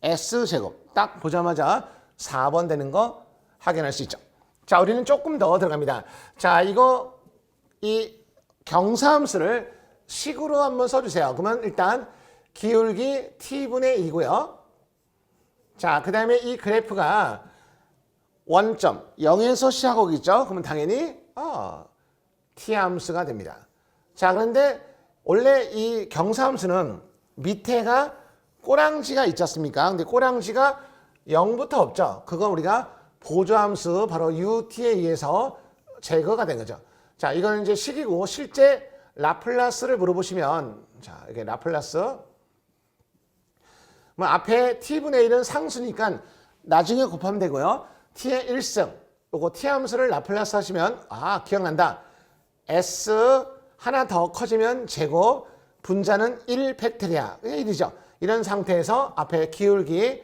s제곱. 딱 보자마자 4번 되는 거 확인할 수 있죠. 자, 우리는 조금 더 들어갑니다. 자, 이 경사함수를 식으로 한번 써주세요. 그러면 일단 기울기 t분의 2고요. 자, 그 다음에 이 그래프가 원점 0에서 시작하고 있죠. 그러면 당연히 t함수가 됩니다. 자, 그런데 원래 이 경사함수는 밑에가 꼬랑지가 있지 않습니까? 근데 꼬랑지가 0부터 없죠. 그건 우리가 보조함수 바로 ut에 의해서 제거가 된 거죠. 자, 이거는 이제 식이고 실제 라플라스를 물어보시면 자, 이게 라플라스 뭐 앞에 t분의 1은 상수니까 나중에 곱하면 되고요. t의 1승 요거 t함수를 라플라스 하시면 기억난다. s 하나 더 커지면 제곱 분자는 1 팩토리아 1이죠. 이런 상태에서 앞에 기울기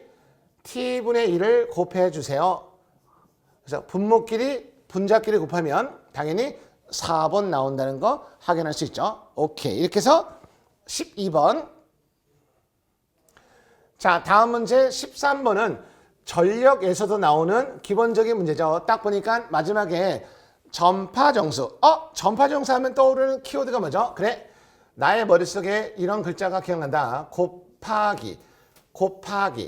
t분의 1을 곱해 주세요. 그래서 분모끼리 분자끼리 곱하면 당연히 4번 나온다는 거 확인할 수 있죠. 오케이. 이렇게 해서 12번. 자, 다음 문제 13번은 전력에서도 나오는 기본적인 문제죠. 딱 보니까 마지막에 전파정수. 전파정수 하면 떠오르는 키워드가 뭐죠? 그래. 나의 머릿속에 이런 글자가 기억난다. 곱하기.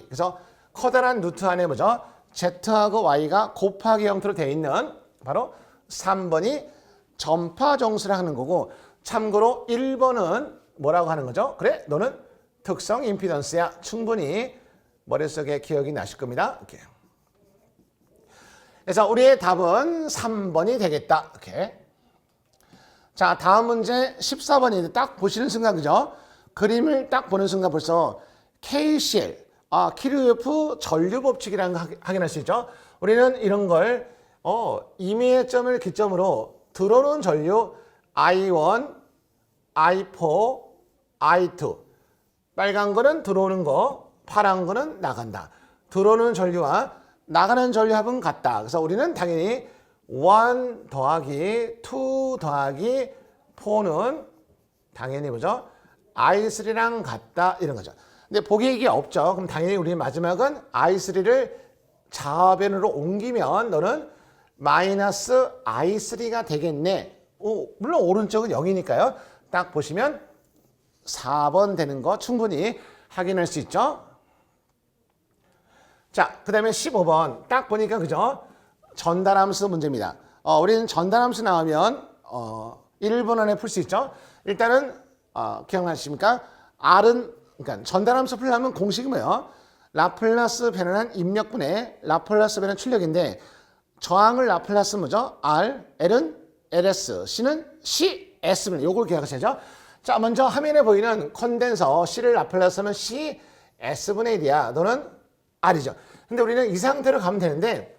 그래서 커다란 루트 안에 뭐죠? Z하고 Y가 곱하기 형태로 되어 있는 바로 3번이 전파정수를 하는 거고 참고로 1번은 뭐라고 하는 거죠? 그래, 너는 특성 임피던스야. 충분히 머릿속에 기억이 나실 겁니다. 이렇게. 그래서 우리의 답은 3번이 되겠다. 이렇게. 자, 다음 문제 14번인데 딱 보시는 순간 그죠? 그림을 딱 보는 순간 벌써 KCl, 키르요프 전류법칙이라는 거 확인할 수 있죠. 우리는 이런 걸 임의의 점을 기점으로 들어오는 전류 I1, I4, I2 빨간 거는 들어오는 거, 파란 거는 나간다. 들어오는 전류와 나가는 전류 합은 같다. 그래서 우리는 당연히 1 더하기 2 더하기 4는 당연히 뭐죠? I3랑 같다 이런 거죠. 근데 보기에 이게 없죠. 그럼 당연히 우리 마지막은 I3를 좌변으로 옮기면 너는 마이너스 I3가 되겠네. 물론 오른쪽은 0이니까요. 딱 보시면 4번 되는 거 충분히 확인할 수 있죠. 자, 그 다음에 15번 딱 보니까 그죠? 전달함수 문제입니다. 우리는 전달함수 나오면 1분 안에 풀 수 있죠. 일단은 기억나십니까? R은 그러니까 전달함수 풀려면 공식이 뭐예요? 라플라스 변환한 입력분의 라플라스 변환 출력인데 저항을 라플라스 뭐죠? R, L은 LS, C는 CS. 요걸 기억하셔야죠. 자, 먼저 화면에 보이는 컨덴서 C를 라플라스 하면 C, S분의 1이야. 너는 R이죠. 근데 우리는 이 상태로 가면 되는데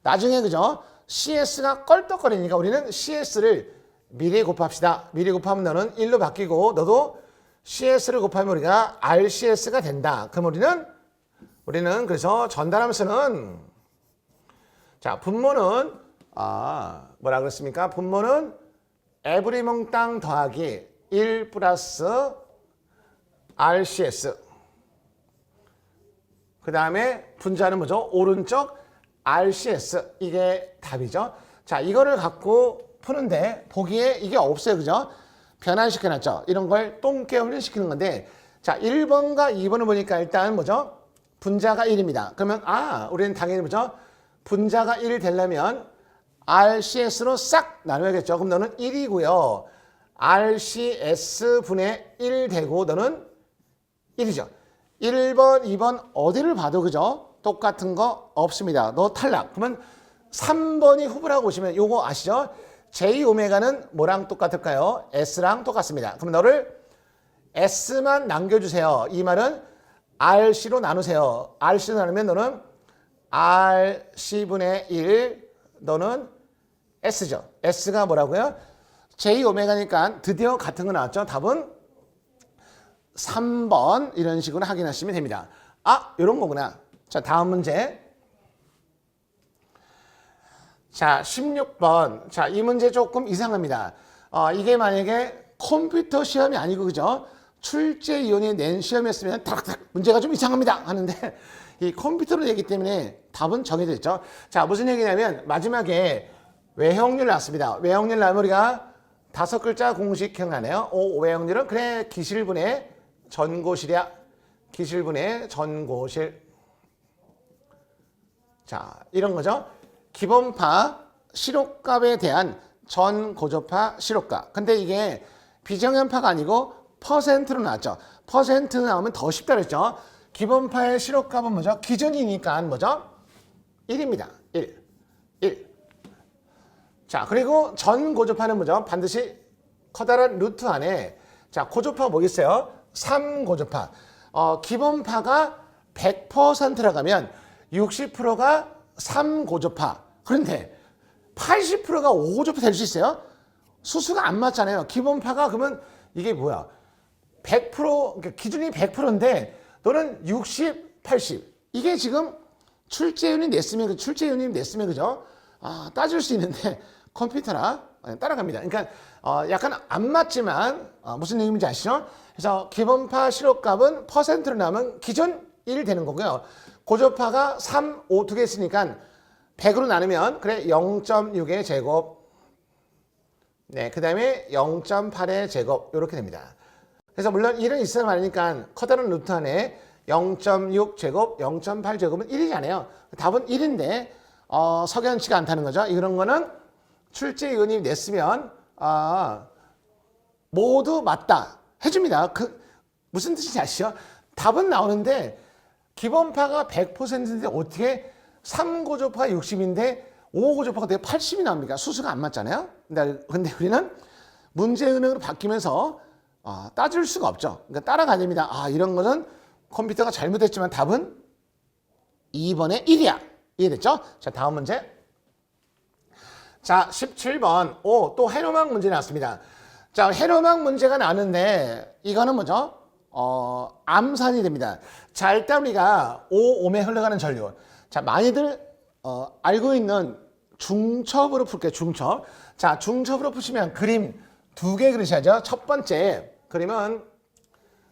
나중에 그죠? CS가 껄떡거리니까 우리는 CS를 미리 곱합시다. 미리 곱하면 너는 1로 바뀌고 너도 CS를 곱하면 우리가 RCS가 된다. 그럼 우리는 그래서 전달함수는 자, 분모는 뭐라 그랬습니까? 분모는 에브리 몽땅 더하기 1 플러스 RCS. 그 다음에 분자는 뭐죠? 오른쪽 RCS. 이게 답이죠. 자, 이거를 갖고 푸는데 보기에 이게 없어요. 그죠? 변환시켜놨죠. 이런 걸 똥개 훈련시키는 건데 자, 1번과 2번을 보니까 일단 뭐죠? 분자가 1입니다. 그러면 우리는 당연히 뭐죠? 분자가 1 되려면 RCS로 싹 나눠야겠죠. 그럼 너는 1이고요. RCS분의 1 되고 너는 1이죠. 1번, 2번 어디를 봐도 그죠? 똑같은 거 없습니다. 너 탈락. 그러면 3번이 후보라고 보시면 요거 아시죠? J오메가는 뭐랑 똑같을까요? S랑 똑같습니다. 그럼 너를 S만 남겨주세요. 이 말은 RC로 나누세요. RC로 나누면 너는 RC분의 1, 너는 S죠. S가 뭐라고요? J오메가니까 드디어 같은 거 나왔죠. 답은 3번 이런 식으로 확인하시면 됩니다. 아, 이런 거구나. 자, 다음 문제. 자, 16번. 자, 이 문제 조금 이상합니다. 이게 만약에 컴퓨터 시험이 아니고 그죠? 출제위원이 낸 시험이었으면 탁탁 문제가 좀 이상합니다 하는데 이 컴퓨터로 되기 때문에 답은 정해져 있죠. 자, 무슨 얘기냐면 마지막에 외형률 나왔습니다. 외형률 나오면 우리가 5글자 공식 기억나네요. 외형률은 그래 기실분의 전고실이야. 기실분의 전고실. 자, 이런 거죠. 기본파 시록값에 대한 전고조파 시록값. 근데 이게 비정연파가 아니고 퍼센트로 나왔죠. 퍼센트 나오면 더 쉽다 그랬죠. 기본파의 시록값은 뭐죠? 기준이니까 뭐죠? 1입니다. 1. 자, 그리고 전고조파는 뭐죠? 반드시 커다란 루트 안에 자, 고조파 뭐겠어요? 3고조파. 기본파가 100%라고 하면 60%가 3고조파. 그런데 80%가 5고조파 될 수 있어요? 수수가 안 맞잖아요. 기본파가 그러면 이게 뭐야? 100%, 그러니까 기준이 100%인데 너는 60, 80. 이게 지금 출제위원이 냈으면 그죠? 따질 수 있는데 컴퓨터라 따라갑니다. 그러니까 약간 안 맞지만 무슨 얘기인지 아시죠? 그래서 기본파 시록값은 퍼센트로 나오면 기준 1 되는 거고요. 고조파가 3, 5 두 개 있으니까 100으로 나누면 그래 0.6의 제곱. 네, 그 다음에 0.8의 제곱 이렇게 됩니다. 그래서 물론 1은 있어야 말이니까 커다란 루트 안에 0.6 제곱, 0.8 제곱은 1이잖아요. 답은 1인데 석연치가 않다는 거죠. 이런 거는 출제위원이 냈으면 모두 맞다 해줍니다. 무슨 뜻인지 아시죠? 답은 나오는데 기본파가 100%인데 어떻게 3고조파가 60인데 5고조파가 되게 80이 나옵니까? 수수가 안 맞잖아요. 근데 우리는 문제은행으로 바뀌면서 따질 수가 없죠. 그러니까 따라가야 됩니다. 이런 것은 컴퓨터가 잘못했지만 답은 2번의 1이야. 이해됐죠? 자, 다음 문제. 자, 17번. 또 해로막 문제 나왔습니다. 자, 해로막 문제가 나왔는데 이거는 뭐죠? 암산이 됩니다. 자, 일단 우리가 5옴에 흘러가는 전류. 자, 많이들 알고 있는 중첩으로 풀게요. 중첩. 자, 중첩으로 푸시면 그림 2개 그리셔야죠. 첫 번째 그림은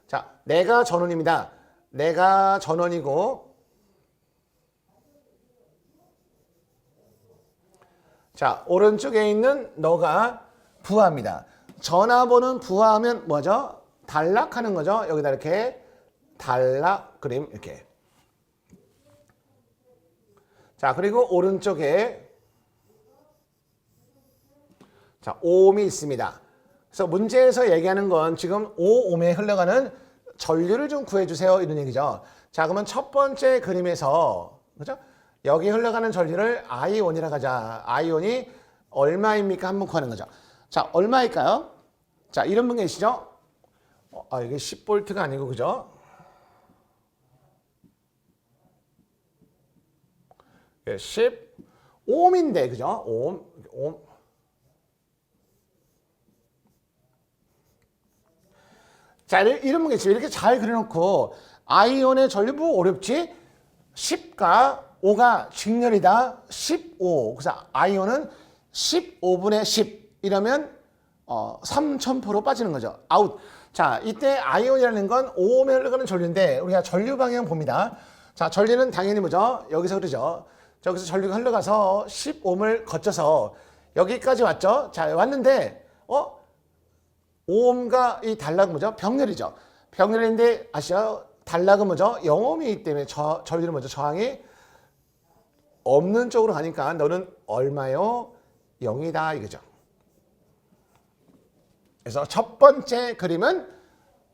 자, 내가 전원입니다. 내가 전원이고 자, 오른쪽에 있는 너가 부하입니다. 전화번호는 부하하면 뭐죠? 단락하는 거죠. 여기다 이렇게 단락 그림 이렇게. 자, 그리고 오른쪽에 자, 5옴이 있습니다. 그래서 문제에서 얘기하는 건 지금 5옴에 흘러가는 전류를 좀 구해주세요. 이런 얘기죠. 자, 그러면 첫 번째 그림에서 그죠? 여기 흘러가는 전류를 I1이라고 하자. I1이 얼마입니까? 한번 구하는 거죠. 자, 얼마일까요? 자, 이런 분 계시죠? 이게 10V가 아니고 그죠? 10옴인데 그죠? 옴. 자, 이런 분 계시죠? 이렇게 잘 그려놓고 I1의 전류 뭐 어렵지? 10과 5가 직렬이다. 15. 그래서 I1은 15분의 10 이러면 3000%로 빠지는 거죠. 아웃. 자, 이때 I1이라는 건 5옴에 흘러가는 전류인데 우리가 전류 방향 봅니다. 자, 전류는 당연히 뭐죠? 여기서 흐르죠. 저기서 전류가 흘러가서 10옴을 거쳐서 여기까지 왔죠. 자, 왔는데 5옴과 이 단락은 뭐죠? 병렬이죠. 병렬인데 아시죠? 단락은 뭐죠? 0옴이기 때문에 전류는 뭐죠? 저항이 없는 쪽으로 가니까 너는 얼마요? 0이다 이거죠. 그래서 첫 번째 그림은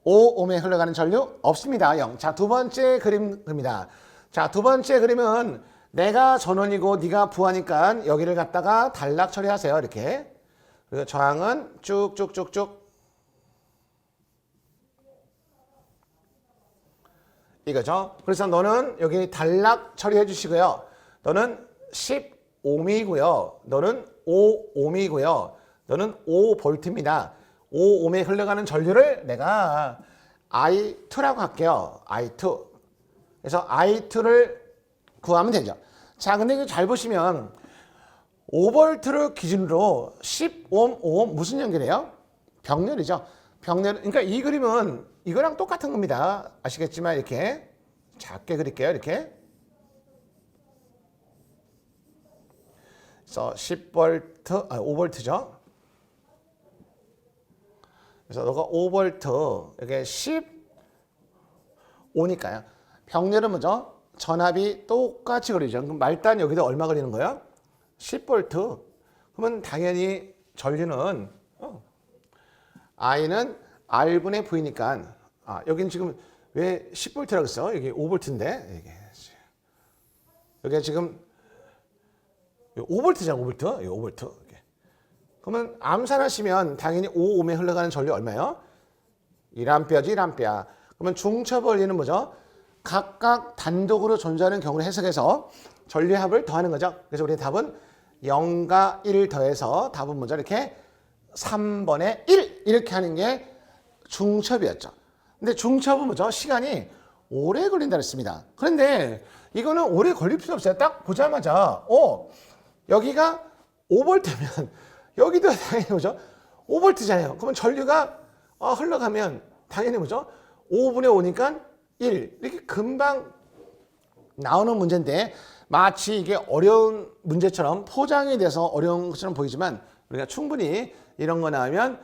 5옴에 흘러가는 전류 없습니다. 0. 자, 두 번째 그림입니다. 자, 두 번째 그림은 내가 전원이고 네가 부하니까 여기를 갖다가 단락 처리하세요. 이렇게. 그리고 저항은 쭉쭉쭉쭉 이거죠. 그래서 너는 여기 단락 처리해 주시고요. 너는 10옴이고요. 너는 5옴이고요. 너는 5V입니다. 5옴에 흘러가는 전류를 내가 I2라고 할게요. I2. 그래서 I2를 구하면 되죠. 자, 근데 이거 잘 보시면 5V를 기준으로 10옴, 5옴 무슨 연결이에요? 병렬이죠. 병렬. 그러니까 이 그림은 이거랑 똑같은 겁니다. 아시겠지만 이렇게 작게 그릴게요. 이렇게. 그래서 10V, 5V죠. 그래서 너가 5V, 이게 15니까요. 병렬은 뭐죠? 전압이 똑같이 걸리죠. 그럼 말단 여기다 얼마 걸리는 거야? 10V. 그러면 당연히 전류는 I는 R분의 V니까 여기는 지금 왜 10V라고 했어? 여기 5V인데 여기가 지금 5V잖아. 5V. 5V. 그러면 암산하시면 당연히 5옴에 흘러가는 전류 얼마예요? 1A지 1A. 그러면 중첩 원리는 뭐죠? 각각 단독으로 존재하는 경우를 해석해서 전류의 합을 더하는 거죠. 그래서 우리 답은 0과 1 더해서 답은 뭐죠? 이렇게 3번에 1 이렇게 하는 게 중첩이었죠. 근데 중첩은 뭐죠? 시간이 오래 걸린다 그랬습니다. 그런데 이거는 오래 걸릴 필요 없어요. 딱 보자마자 여기가 5V면 여기도 당연히 뭐죠? 5V잖아요. 그러면 전류가 흘러가면 당연히 뭐죠? 5분의 5니까 1 이렇게 금방 나오는 문제인데 마치 이게 어려운 문제처럼 포장이 돼서 어려운 것처럼 보이지만 우리가 충분히 이런 거 나오면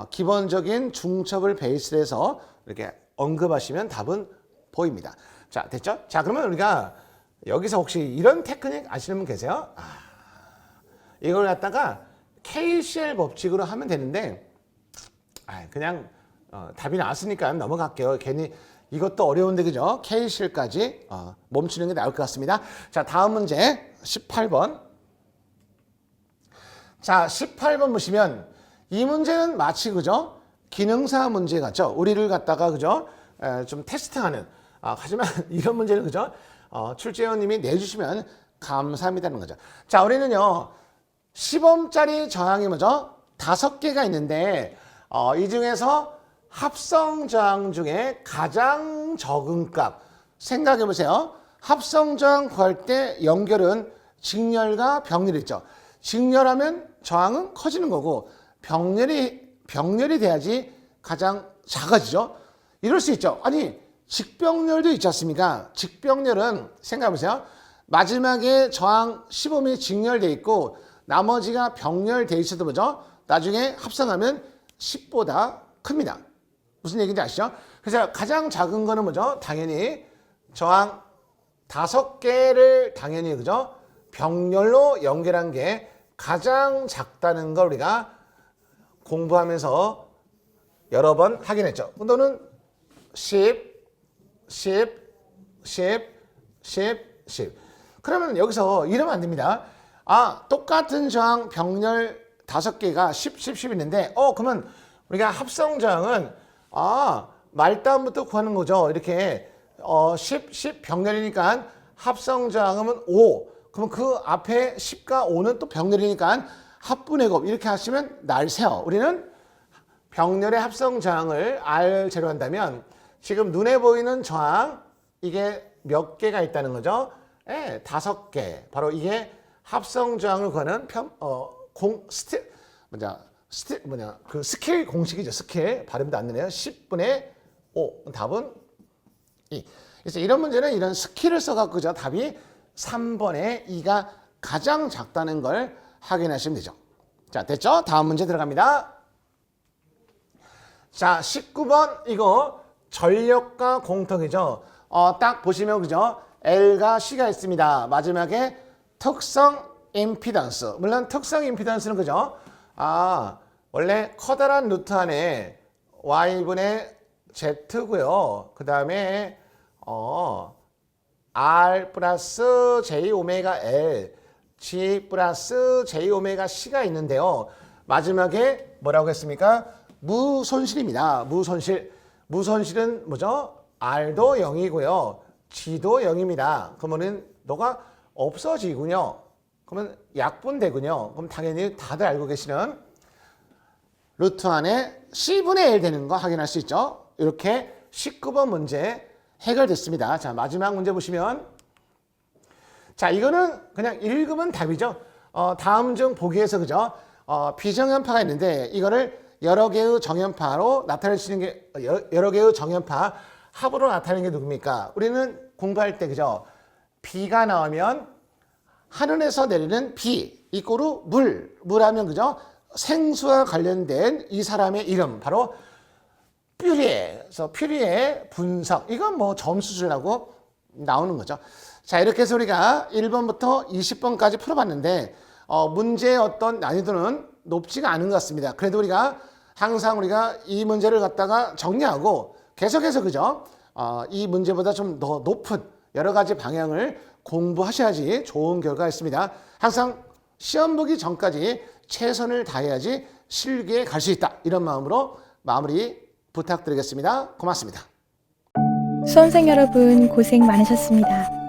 기본적인 중첩을 베이스로 해서 이렇게 언급하시면 답은 보입니다. 자, 됐죠? 자, 그러면 우리가 여기서 혹시 이런 테크닉 아시는 분 계세요? 이걸 갖다가 KCL 법칙으로 하면 되는데 그냥 답이 나왔으니까 넘어갈게요. 괜히 이것도 어려운데 그죠? KCL까지 멈추는 게 나을 것 같습니다. 자, 다음 문제 18번. 자, 18번 보시면 이 문제는 마치 그죠? 기능사 문제 같죠? 우리를 갖다가 그죠? 좀 테스트하는 하지만 이런 문제는 그죠? 출제원님이 내주시면 감사합니다는 거죠. 자, 우리는요 10옴짜리 저항이 뭐죠? 5개가 있는데 이 중에서 합성 저항 중에 가장 적은 값 생각해 보세요. 합성 저항 구할 때 연결은 직렬과 병렬이 있죠. 직렬하면 저항은 커지는 거고 병렬이 돼야지 가장 작아지죠. 이럴 수 있죠. 아니 직병렬도 있지 않습니까? 직병렬은 생각해 보세요. 마지막에 저항 15옴이 직렬돼 있고 나머지가 병렬돼 있어도 뭐죠? 나중에 합성하면 10보다 큽니다. 무슨 얘기인지 아시죠? 그래서 가장 작은 거는 뭐죠? 당연히 저항 5개를 당연히 그죠? 병렬로 연결한 게 가장 작다는 걸 우리가 공부하면서 여러 번 확인했죠. 너는 10, 10, 10, 10, 10. 그러면 여기서 이러면 안 됩니다. 똑같은 저항 병렬 5개가 10, 10, 10 있는데 그러면 우리가 합성 저항은 말단부터 구하는 거죠. 이렇게 10, 10 병렬이니까 합성 저항은 5. 그럼 그 앞에 10과 5는 또 병렬이니까 합분의 곱 이렇게 하시면 날 세요. 우리는 병렬의 합성 저항을 R제로 한다면 지금 눈에 보이는 저항 이게 몇 개가 있다는 거죠? 5개. 바로 이게 합성 저항을 구하는 그 스케일 공식이죠. 스케일 발음도 안 되네요. 10분의 5 답은 2. 그래서 이런 문제는 이런 스케일을 써갖고 답이 3번의 2가 가장 작다는 걸 확인하시면 되죠. 자, 됐죠? 다음 문제 들어갑니다. 자, 19번 이거 전력과 공통이죠. 딱 보시면 그죠? L과 C가 있습니다. 마지막에 특성 임피던스. 물론 특성 임피던스는 그죠? 원래 커다란 루트 안에 y분의 z고요. 그 다음에 r 플러스 j 오메가 l, g 플러스 j 오메가 c가 있는데요. 마지막에 뭐라고 했습니까? 무손실입니다. 무손실. 무손실은 뭐죠? r도 0이고요. g도 0입니다. 그러면은 너가 없어지군요. 그러면 약분되군요. 그럼 당연히 다들 알고 계시는 루트 안에 c분의 1 되는 거 확인할 수 있죠. 이렇게 19번 문제 해결됐습니다. 자, 마지막 문제 보시면, 자, 이거는 그냥 읽으면 답이죠. 다음 중 보기에서 그죠? 비정연파가 있는데 이거를 여러 개의 정연파로 나타내시는 게, 여러 개의 정연파 합으로 나타내는 게 누굽니까? 우리는 공부할 때 그죠? 비가 나오면 하늘에서 내리는 비 이꼬르 물하면 그죠? 생수와 관련된 이 사람의 이름 바로 퓨리에서 퓨리의 분석, 이건 뭐 점수 주려고 나오는 거죠. 자, 이렇게 해서 우리가 1번부터 20번까지 풀어봤는데 문제의 어떤 난이도는 높지가 않은 것 같습니다. 그래도 우리가 항상 우리가 이 문제를 갖다가 정리하고 계속해서 그죠? 이 문제보다 좀 더 높은 여러 가지 방향을 공부하셔야지 좋은 결과가 있습니다. 항상 시험 보기 전까지 최선을 다해야지 실기에 갈 수 있다. 이런 마음으로 마무리 부탁드리겠습니다. 고맙습니다. 수험생 여러분 고생 많으셨습니다.